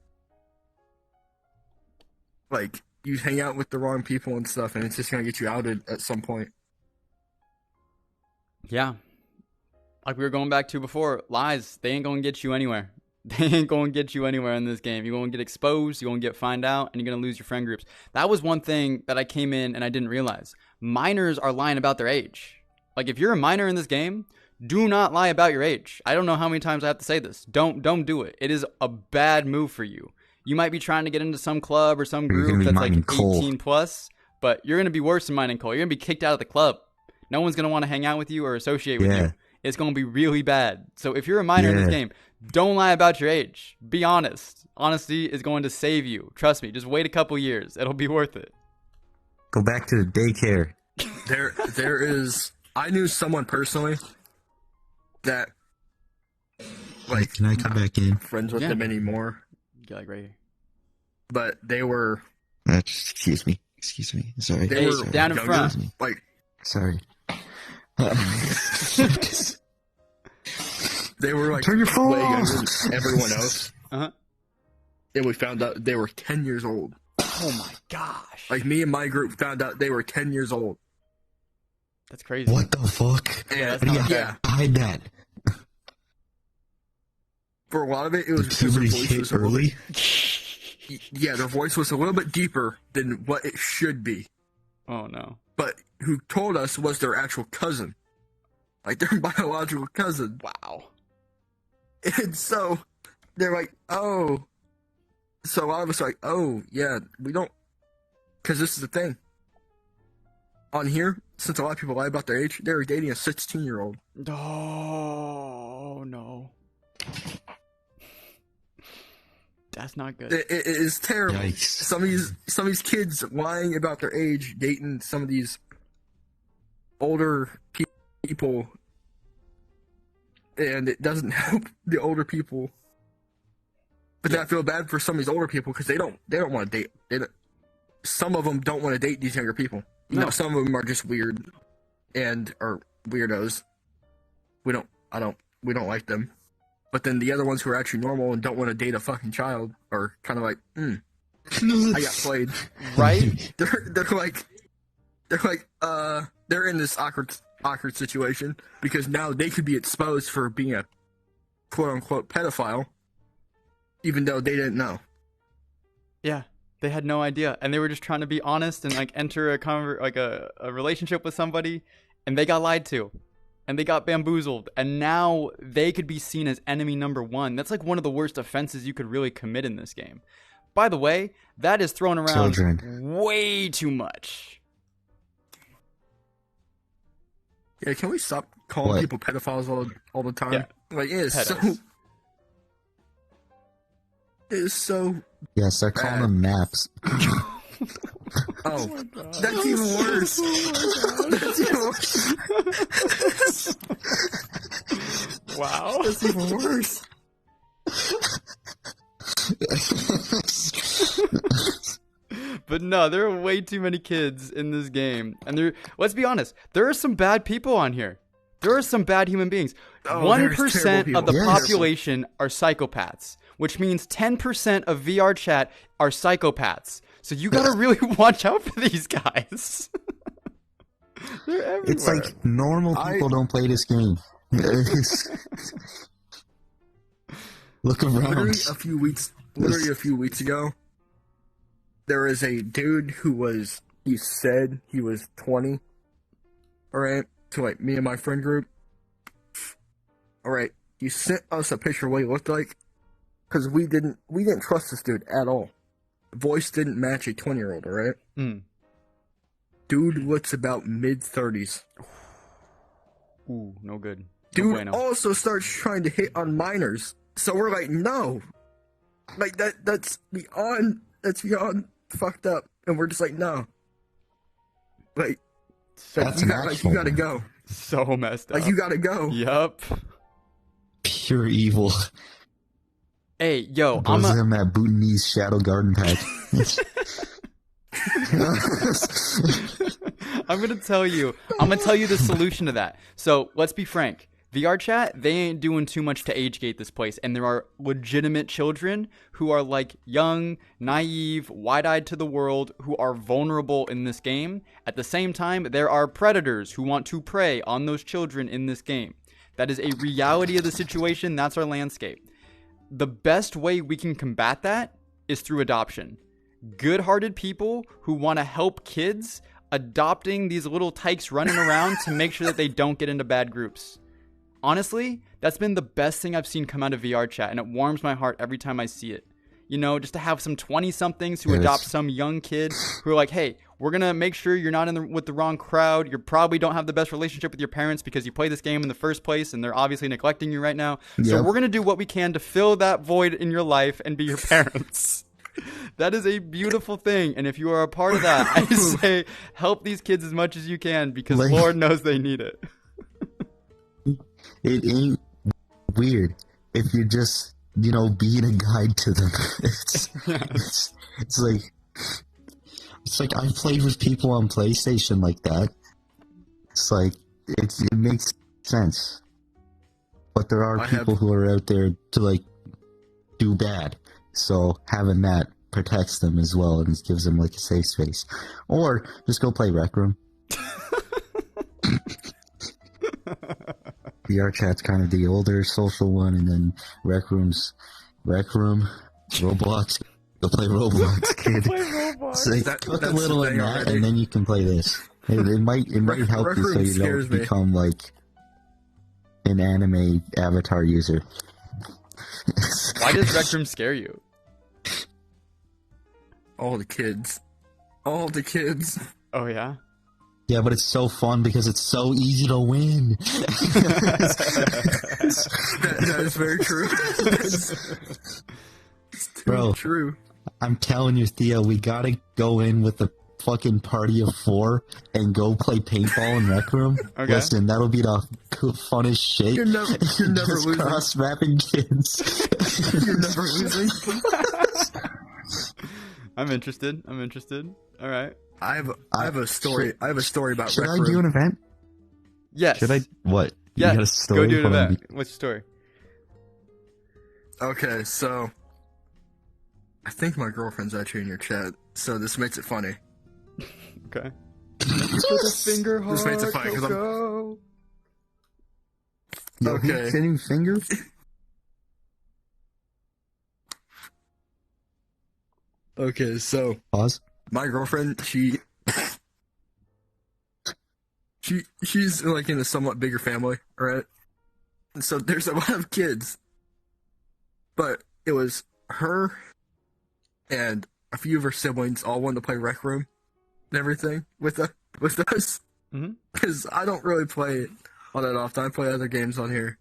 Like, you hang out with the wrong people and stuff, and it's just gonna get you outed at some point. Yeah. Like we were going back to before, lies, they ain't gonna get you anywhere. They ain't gonna get you anywhere in this game. You're gonna get exposed, you're gonna get find out, and you're gonna lose your friend groups. That was one thing that I came in and I didn't realize. Minors are lying about their age. Like, if you're a minor in this game, do not lie about your age. I don't know how many times I have to say this. Don't do it. It is a bad move for you. You might be trying to get into some club or some group that's like 18 plus, but you're going to be worse than mining coal. You're going to be kicked out of the club. No one's going to want to hang out with you or associate with you. It's going to be really bad. So if you're a minor in this game, don't lie about your age. Be honest. Honesty is going to save you. Trust me. Just wait a couple years. It'll be worth it. Go back to the daycare. There is. I knew someone personally that, like, Can I come back in? friends with Yeah. them anymore, Yeah, like right here. but they were Excuse me. Sorry. they Hey, were down in younger, front. like Sorry. they were like Turn your phone way younger off. than everyone else, Uh-huh. and we found out they were 10 years old. Oh my gosh. Like, me and my group found out they were 10 years old. That's crazy. What the fuck? Yeah, that's And not yeah, fair. Hide that. for a lot of it, it was because their Puberty voice hit was a little early. yeah, their voice was a little bit deeper than what it should be. Oh no. But who told us was their actual cousin, like their biological cousin. Wow. And so they're like, oh. So a lot of us are like, oh, yeah, we don't. Because this is the thing. On here, since a lot of people lie about their age, they were dating a 16-year-old. Oh no. That's not good. It is terrible. Yikes. Some of these kids lying about their age, dating some of these older people, and it doesn't help the older people. But then I feel bad for some of these older people because they don't want to date. Some of them don't want to date these younger people. You know, No. some of them are just weird and are weirdos. We don't like them. But then the other ones who are actually normal and don't want to date a fucking child are kind of like, I got played. Right? They're in this awkward situation because now they could be exposed for being a quote unquote pedophile, even though they didn't know. Yeah. They had no idea, and they were just trying to be honest and like enter a relationship with somebody, and they got lied to, and they got bamboozled, and now they could be seen as enemy number one. That's like one of the worst offenses you could really commit in this game. By the way, that is thrown around Children. way too much. Yeah, can we stop calling What? people pedophiles all the time? Yeah. Like, it is Pedos. it is so. Yeah, start calling them maps. Oh, that's even worse. That's even worse. Wow. That's even worse. But no, there are way too many kids in this game. And let's be honest, there are some bad people on here. There are some bad human beings. Oh, 1% terrible of the people. Yes. population are psychopaths, which means 10% of VR chat are psychopaths. So you gotta really watch out for these guys. They're everywhere. It's like normal people don't play this game. Look around. Literally a few weeks ago, there was a dude he said he was 20. Alright, to like me and my friend group. Alright, he sent us a picture of what he looked like. Because we didn't trust this dude at all. Voice didn't match a 20-year-old, alright? Mm. Dude looks about mid-30s. Ooh, no good. No Dude bueno. also starts trying to hit on minors. So we're like, no. Like that's beyond fucked up. And we're just like, no. Like, That's you natural. gotta go. So messed up. Like, you gotta go. Yup. Pure evil. Hey, yo, Those of them at Bhutanese Shadow Garden Pack. I'm gonna tell you the solution to that. So let's be frank. VR chat, they ain't doing too much to age gate this place, and there are legitimate children who are like young, naive, wide-eyed to the world, who are vulnerable in this game. At the same time, there are predators who want to prey on those children in this game. That is a reality of the situation. That's our landscape. The best way we can combat that is through adoption. Good-hearted people who want to help kids adopting these little tykes running around to make sure that they don't get into bad groups. Honestly, that's been the best thing I've seen come out of VR chat, and it warms my heart every time I see it. You know, just to have some 20-somethings who Yes. adopt some young kid who are like, hey, we're going to make sure you're not with the wrong crowd. You probably don't have the best relationship with your parents because you play this game in the first place, and they're obviously neglecting you right now. So Yep. we're going to do what we can to fill that void in your life and be your parents. That is a beautiful thing, and if you are a part of that, I say help these kids as much as you can because Like- Lord knows they need it. It ain't weird if you're just, being a guide to them. It's like I've played with people on PlayStation like that. It's like it makes sense, but there are people who are out there to like do bad. So having that protects them as well and gives them like a safe space. Or just go play Rec Room. VR Chat's kind of the older social one, and then Rec Room, Roblox. Go play Roblox, kid. Play Roblox. So put a that's little the in thing that, already. and then you can play this. It might help Rec you so Room you scares don't me. become like an anime avatar user. Why does Rec Room scare you? All the kids. Oh yeah. Yeah, but it's so fun because it's so easy to win. That is very true. It's too Bro. true. I'm telling you, Theo, we gotta go in with a fucking party of 4 and go play paintball in Rec Room. Okay. Listen, that'll be the funnest shit. You're never Just losing. cross-mapping kids. You're never losing. I'm interested. All right. I have a story. I have a story about Should Rec I Room. do an event? Yes. Should I? What? Yeah. You got a story? Go do an Hold on. event. What's your story? Okay, so I think my girlfriend's actually in your chat, so this makes it funny. Okay. Finger heart. This makes it funny because I'm go. Yo, Okay. who's sending fingers? okay. So Pause. my girlfriend, she's like in a somewhat bigger family, right? And so there's a lot of kids, but it was her and a few of her siblings all wanted to play Rec Room and everything with us. Mhm. Because I don't really play it all that often. I play other games on here.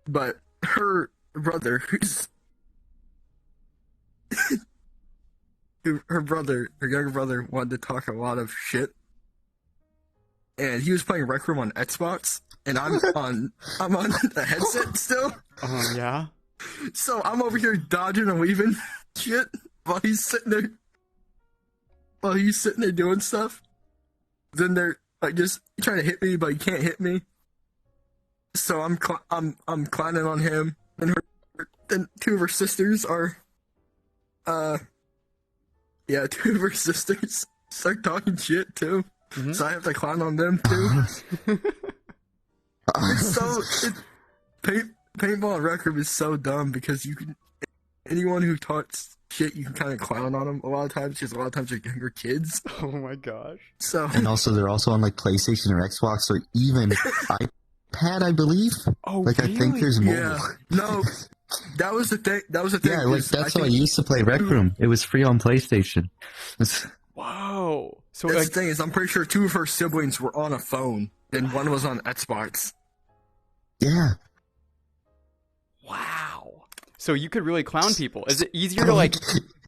But her brother, her younger brother, wanted to talk a lot of shit. And he was playing Rec Room on Xbox, and I'm on the headset still. Yeah. So I'm over here dodging and weaving shit while he's sitting there doing stuff. Then they're like just trying to hit me, but he can't hit me. So I'm clowning on him, and then two of her sisters are, two of her sisters start talking shit too. Mhm. So I have to clown on them too. Paintball and Rec Room is so dumb because anyone who talks shit, you can kind of clown on them a lot of times because a lot of times they're younger kids. Oh my gosh. So And also, they're also on like PlayStation or Xbox or even iPad, I believe. Oh, Like, I think there's mobile. yeah, no, that was the thing. Yeah, like is that's I how I think- used to play Rec Room. It was free on PlayStation. Whoa. So That's like, the thing is, I'm pretty sure two of her siblings were on a phone, and one was on Xbox. Yeah. wow. So you could really clown people. Is it easier to like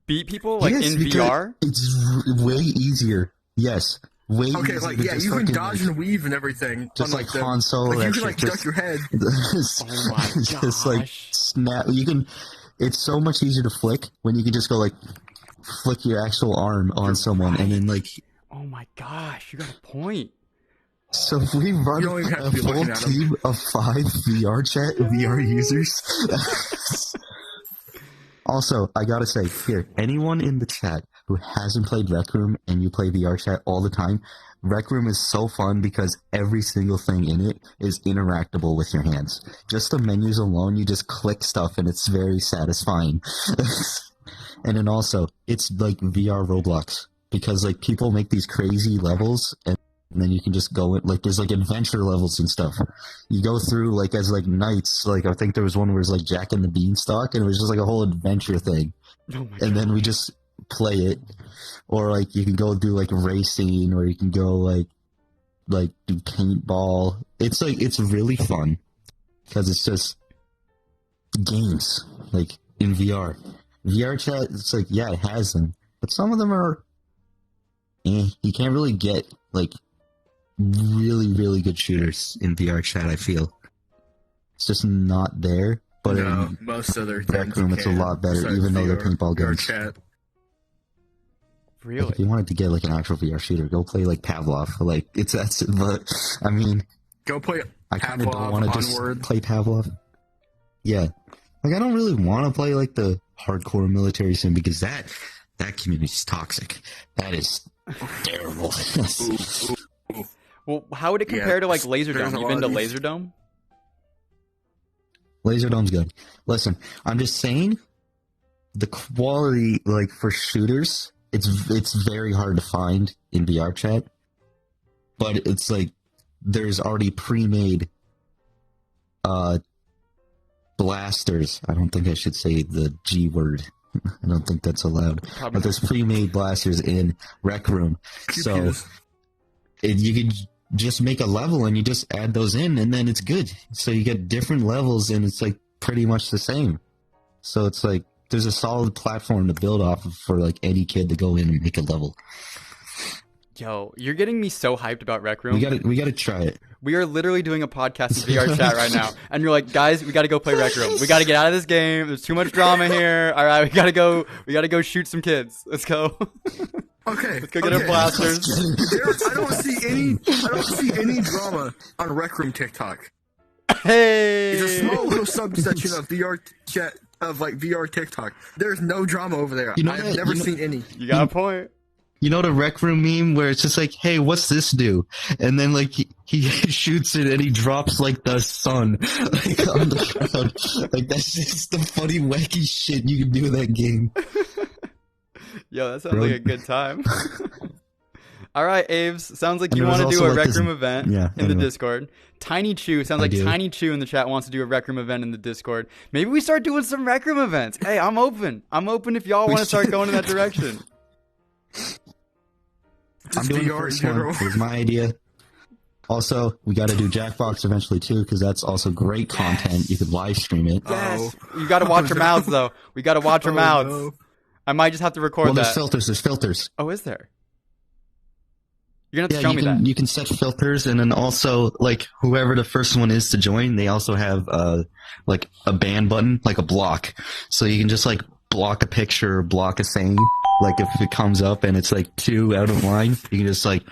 beat people like Yes, in because VR? It's way easier. Yes. Way Okay, easier like than yeah, just you can fucking, dodge and weave and everything. just on, like the, Han Solo. like you that can shit, like just- duck your head. Oh my just like gosh. snap. You can. It's so much easier to flick when you can just go like flick your actual arm on someone, and then like. Oh my gosh, you got a point. So if we run You don't even have a to be full looking at 'em. team of 5 VR users. Also, I gotta say, here, anyone in the chat who hasn't played Rec Room and you play VR chat all the time, Rec Room is so fun because every single thing in it is interactable with your hands. Just the menus alone, you just click stuff and it's very satisfying. And then also, it's like VR Roblox because like people make these crazy levels and then you can just go in, like there's like adventure levels and stuff. You go through like as like knights, like I think there was one where it was like Jack and the Beanstalk and it was just like a whole adventure thing. Oh my And then we just play it. Or like you can go do like racing or you can go like do paintball. It's like it's really fun because it's just games like in VR. VR chat, it's like, yeah, it has them, but some of them are, you can't really get, like, really, really good shooters in VR chat, I feel. It's just not there, but No, in most other Rec things Room, you it's a can, lot better, besides even though they're VR paintball games. chat. Really? If you wanted to get, like, an actual VR shooter, go play, like, Pavlov. Like, that's, but, I mean, Go play I kind of don't Pavlov, want to just Onward. play Pavlov. Yeah. Like, I don't really want to play, like, the hardcore military sim because that community is toxic. That is terrible. Well, how would it compare to like there's Laserdome? a You've been lot to of these- Laserdome? Laserdome's good. Listen, I'm just saying, the quality, like, for shooters, it's very hard to find in VR chat. But it's like, there's already pre-made, blasters. I don't think I should say the G word. I don't think that's allowed. Probably But there's pre-made blasters in Rec Room. So Pew-pews. you can just make a level and you just add those in and then it's good. So you get different levels and it's like pretty much the same. So it's like there's a solid platform to build off of for like any kid to go in and make a level. Yo, you're getting me so hyped about Rec Room. We gotta try it. We are literally doing a podcast in VR chat right now, and you're like, guys, we got to go play Rec Room. We got to get out of this game. There's too much drama here. All right, we gotta go shoot some kids. Let's go. Okay. Let's go get our blasters. I don't see any drama on Rec Room TikTok. Hey, It's a small little subsection of VR chat of like VR TikTok. There's no drama over there. You know I've what? never You know- seen any. you got a point. You know the Rec Room meme where it's just like, hey, what's this do? And then like he shoots it and he drops like the sun like on the ground. Like that's just the funny wacky shit you can do in that game. Yo, that sounds Bro. like a good time. All right, Aves. Sounds like And you there was want to do also, a like, Rec this- Room event yeah, in the anyway. Discord. Tiny Chew sounds I like do. Tiny Chew in the chat wants to do a Rec Room event in the Discord. Maybe we start doing some Rec Room events. Hey, I'm open. I'm open if y'all We want to start should. going in that direction. I'm Just doing the VR in first one. general. It was my idea. Also, we got to do Jackbox eventually too, because that's also great content. You could live stream it. Yes. Oh. You got to watch your mouths though. We got to watch our Oh, mouths. no. I might just have to record Well, there's that. filters. There's filters. Oh, is there? You're gonna have Yeah, to show me that. you can set filters, and then also like whoever the first one is to join, they also have like a ban button, like a block, so you can just like block a picture, or block a saying. Like if it comes up and it's like too out of line, you can just like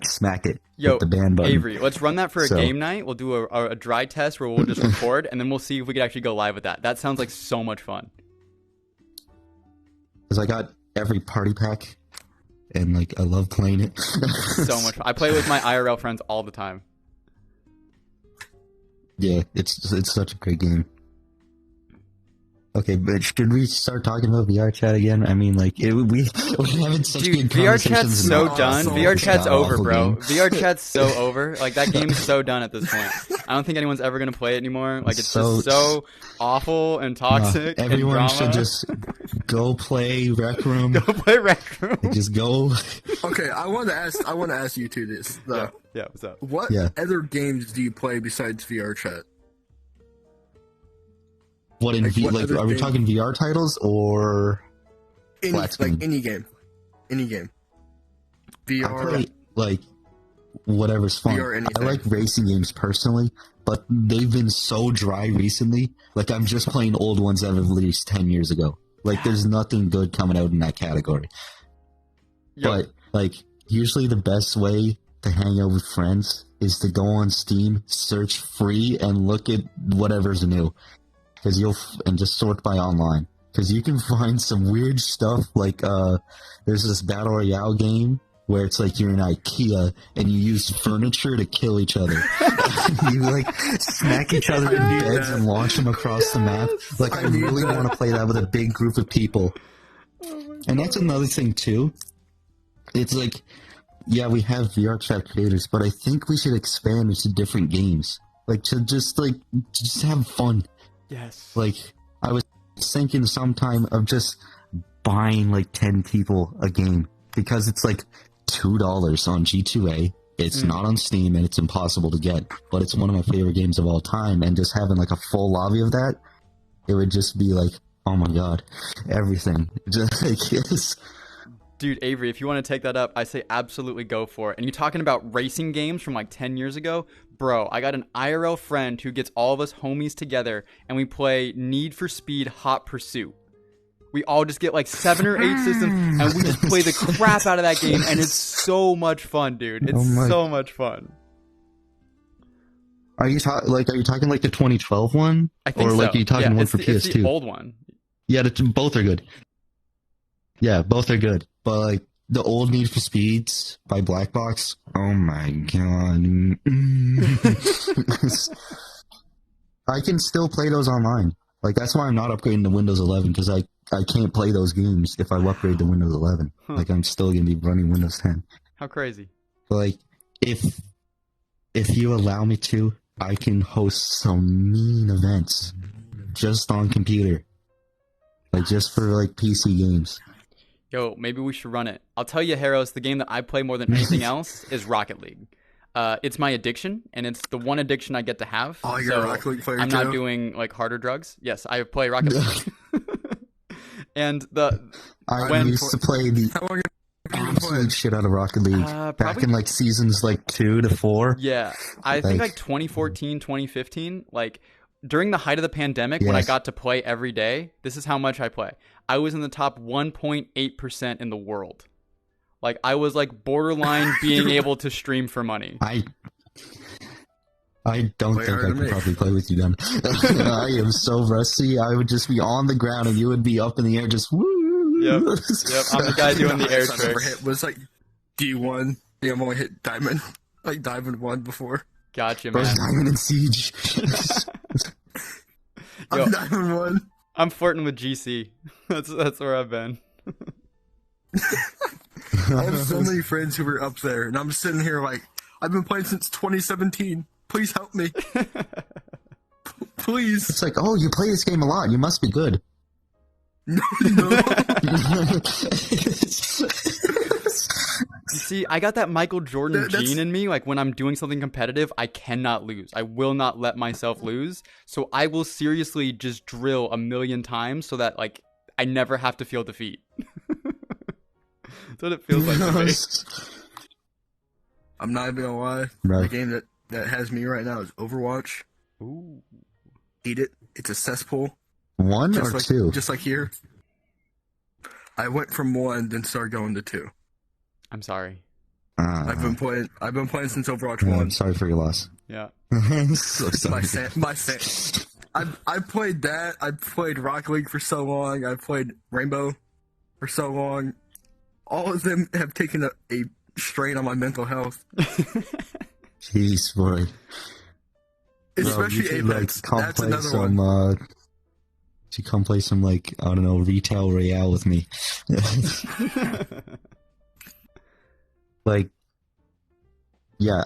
smack it Yo, with the ban button. Avery, let's run that for a So- game night. We'll do a dry test where we'll just record, and then we'll see if we can actually go live with that. That sounds like so much fun. Because I got every party pack, and like I love playing it. So much fun. I play with my IRL friends all the time. Yeah, it's such a great game. Okay, but should we start talking about VR chat again? I mean, like, we're having such Dude, good VR chat's conversations so about done. this VR chat's over, god-awful bro. game. VR chat's so over. Like, that game's so done at this point. I don't think anyone's ever gonna play it anymore. Like, it's just so awful and toxic. and Everyone drama. should just go play Rec Room. go play Rec Room. Just go. Okay, I want to ask you two this. Though. Yeah, what's up? What Yeah. other games do you play besides VR chat? What in Like, V? what Like, other are we game? talking VR titles or? Any, Flat screen. like any game. I VR. play like whatever's fun. VR anything. I like racing games personally, but they've been so dry recently. Like I'm just playing old ones that have released 10 years ago. Like there's nothing good coming out in that category. Yo, But like usually the best way to hang out with friends is to go on Steam, search free, and look at whatever's new. Because and just sort by online. Because you can find some weird stuff. Like there's this battle royale game where it's like you're in IKEA and you use furniture to kill each other. You like smack each other in need beds that. and launch them across the map. Like I need really that. want to play that with a big group of people. And that's another thing too. It's like, yeah, we have VR chat creators, but I think we should expand into different games. Like to just have fun. yes. Like I was thinking sometime of just buying like 10 people a game because it's like $2 on G2A. It's not on Steam and it's impossible to get, but it's one of my favorite games of all time. And just having like a full lobby of that, it would just be like Oh my god, everything. Just like it's, Dude, Avery, if you want to take that up, I say absolutely go for it. And you're talking about racing games from like 10 years ago? Bro, I got an IRL friend who gets all of us homies together and we play Need for Speed Hot Pursuit. We all just get like 7 or 8 systems and we just play the crap out of that game and it's so much fun, dude. It's so much fun. are you talking like the 2012 one? I think or like so. are you talking one for It's PS2? the old one. Yeah, both are good. Yeah, both are good. But like the old Need for Speeds by Black Box, oh my god. I can still play those online. Like that's why I'm not upgrading to Windows 11 because I can't play those games if I upgrade to Windows 11. Huh. Like I'm still gonna be running Windows 10. How crazy. But like if you allow me to, I can host some mean events just on computer. Like just for like PC games. Yo, maybe we should run it. I'll tell you, HerEros, the game that I play more than anything else is Rocket League. It's my addiction, and it's the one addiction I get to have. Oh, you're a Rocket League player I'm too? not doing like harder drugs. Yes, I play Rocket League. And I used to play the How long have you been playing? absolute shit out of Rocket League back probably- in like seasons like 2 to 4. yeah, I think Like- like 2014, 2015, like during the height of the pandemic when I Yes. got to play every day, this is how much I play. I was in the top 1.8% in the world. Like I was like borderline being able to stream for money. I don't Way think harder I than could me. probably play with you then. I am so rusty. I would just be on the ground and you would be up in the air just woo. Yep, I'm the guy doing the air Highest I've ever tricks. hit was like D1. I think I've only hit Diamond, like Diamond 1 before. Gotcha, Bro, man. Diamond and Siege. Yo. I'm Diamond 1. I'm flirting with GC. That's where I've been. I have so many friends who were up there, and I'm sitting here like, I've been playing since 2017. Please help me. Please. It's like, oh, you play this game a lot. You must be good. No. You see, I got that Michael Jordan That's- gene in me. Like when I'm doing something competitive, I cannot lose. I will not let myself lose. So I will seriously just drill a million times so that like I never have to feel defeat. That's what it feels like to me. I'm not even gonna lie. Right. The game that has me right now is Overwatch. Ooh. Eat it. It's a cesspool. 1 or 2? Just like here. I went from 1, then started going to 2. I'm sorry. I've been playing since Overwatch I'm 1. sorry for your loss. Yeah. So sorry. I played that. I played Rocket League for so long. I played Rainbow for so long. All of them have taken a strain on my mental health. Jeez, boy. Bro, Especially you should, Apex. Like, come That's play another some, one. to come play some, like, I don't know, Retail Royale with me. Like, yeah,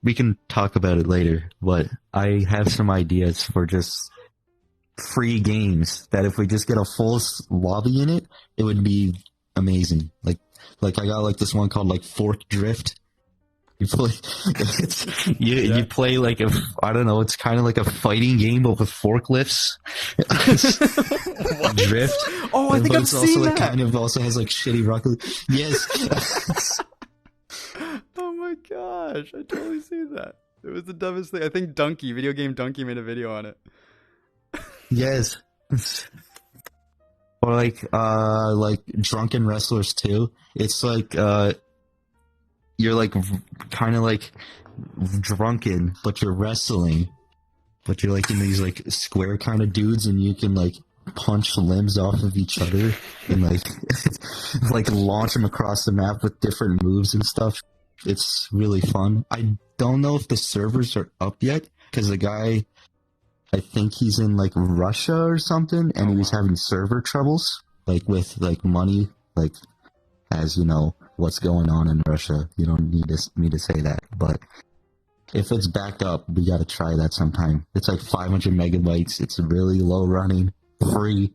we can talk about it later, but I have some ideas for just free games that if we just get a full lobby in it, it would be amazing. Like I got like this one called like Fork Drift. You play, you play like I don't know, it's kind of like a fighting game but with forklifts. Drift. Oh, I think But I've it's seen also that. like kind of also has like shitty Rocket League. Yes. Oh my gosh, I totally see that. It was the dumbest thing. I think Video Game Donkey made a video on it. Yes. Or like Drunken Wrestlers 2. It's like you're like kind of like drunken, but you're wrestling. But you're like in these like square kind of dudes, and you can like punch limbs off of each other and like launch them across the map with different moves and stuff. It's really fun. I don't know if the servers are up yet because the guy, I think he's in like Russia or something, and he was having server troubles, like with like money, like as you know what's going on in Russia. You don't need me to say that, but if it's backed up, we gotta try that sometime. It's like 500 megabytes. It's really low running, free.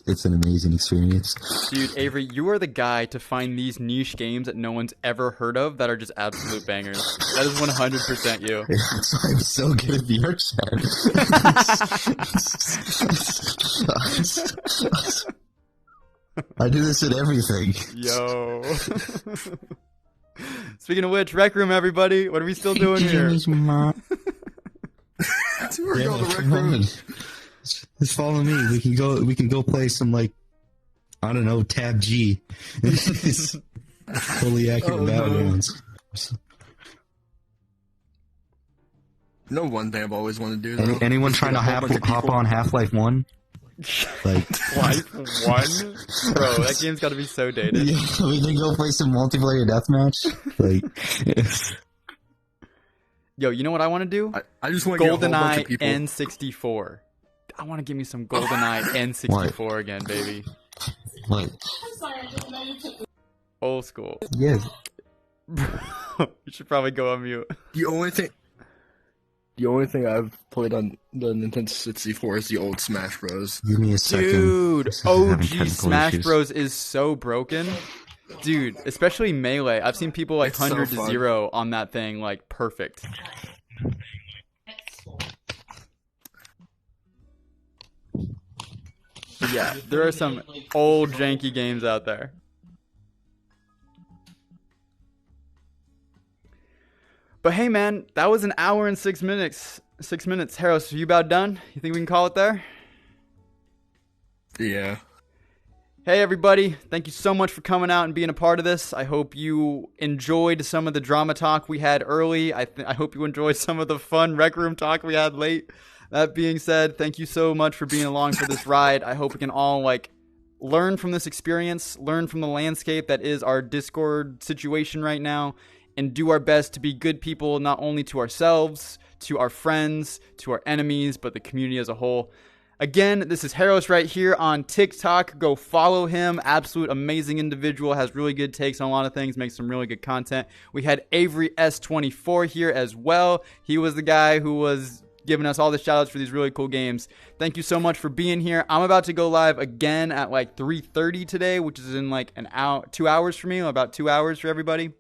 it's an amazing experience. Dude, Avery, you are the guy to find these niche games that no one's ever heard of that are just absolute bangers. That is 100% you. That's why I'm so good at VR chat. I do this in everything. Yo. Speaking of which, Rec Room, everybody. What are we still doing here? We're Yeah, going to come Rec Room. on. Just follow me. We can go play some, like, I don't know, Tab G. Fully accurate Battlegrounds. No, one thing I've always wanted to do. Though, Anyone is trying get to a whole bunch of hop people- on Half-Life 1? Like, Life 1? Bro, that game's gotta be so dated. yeah, we can go play some multiplayer deathmatch. Like, Yo, you know what I want to do? I just want to get a whole bunch GoldenEye of people. N64. I want to give me some GoldenEye N64 again, baby. what? Old school. Yes. You should probably go on mute. The only thing I've played on the Nintendo 64 is the old Smash Bros. Give me a second. Dude, I'm having OG technical Smash issues. Bros is so broken. Dude, especially Melee. I've seen people like It's so 100 to fun. 0 on that thing, like perfect. But yeah, there are some old janky games out there. But hey man, that was an hour and 6 minutes. 6 minutes. HerEros, are you about done? You think we can call it there? Yeah. Hey everybody, thank you so much for coming out and being a part of this. I hope you enjoyed some of the drama talk we had early. I hope you enjoyed some of the fun Rec Room talk we had late. That being said, thank you so much for being along for this ride. I hope we can all learn from this experience, learn from the landscape that is our Discord situation right now, and do our best to be good people, not only to ourselves, to our friends, to our enemies, but the community as a whole. Again, this is HerEros right here on TikTok. Go follow him. Absolute amazing individual. Has really good takes on a lot of things. Makes some really good content. We had Avery S24 here as well. He was the guy who was giving us all the shout outs for these really cool games. Thank you so much for being here. I'm about to go live again at 3:30 today, which is in an hour, 2 hours for me, about 2 hours for everybody.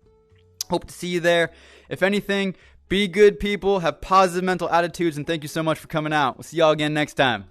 Hope to see you there. If anything, be good people, have positive mental attitudes, and thank you so much for coming out. We'll see y'all again next time.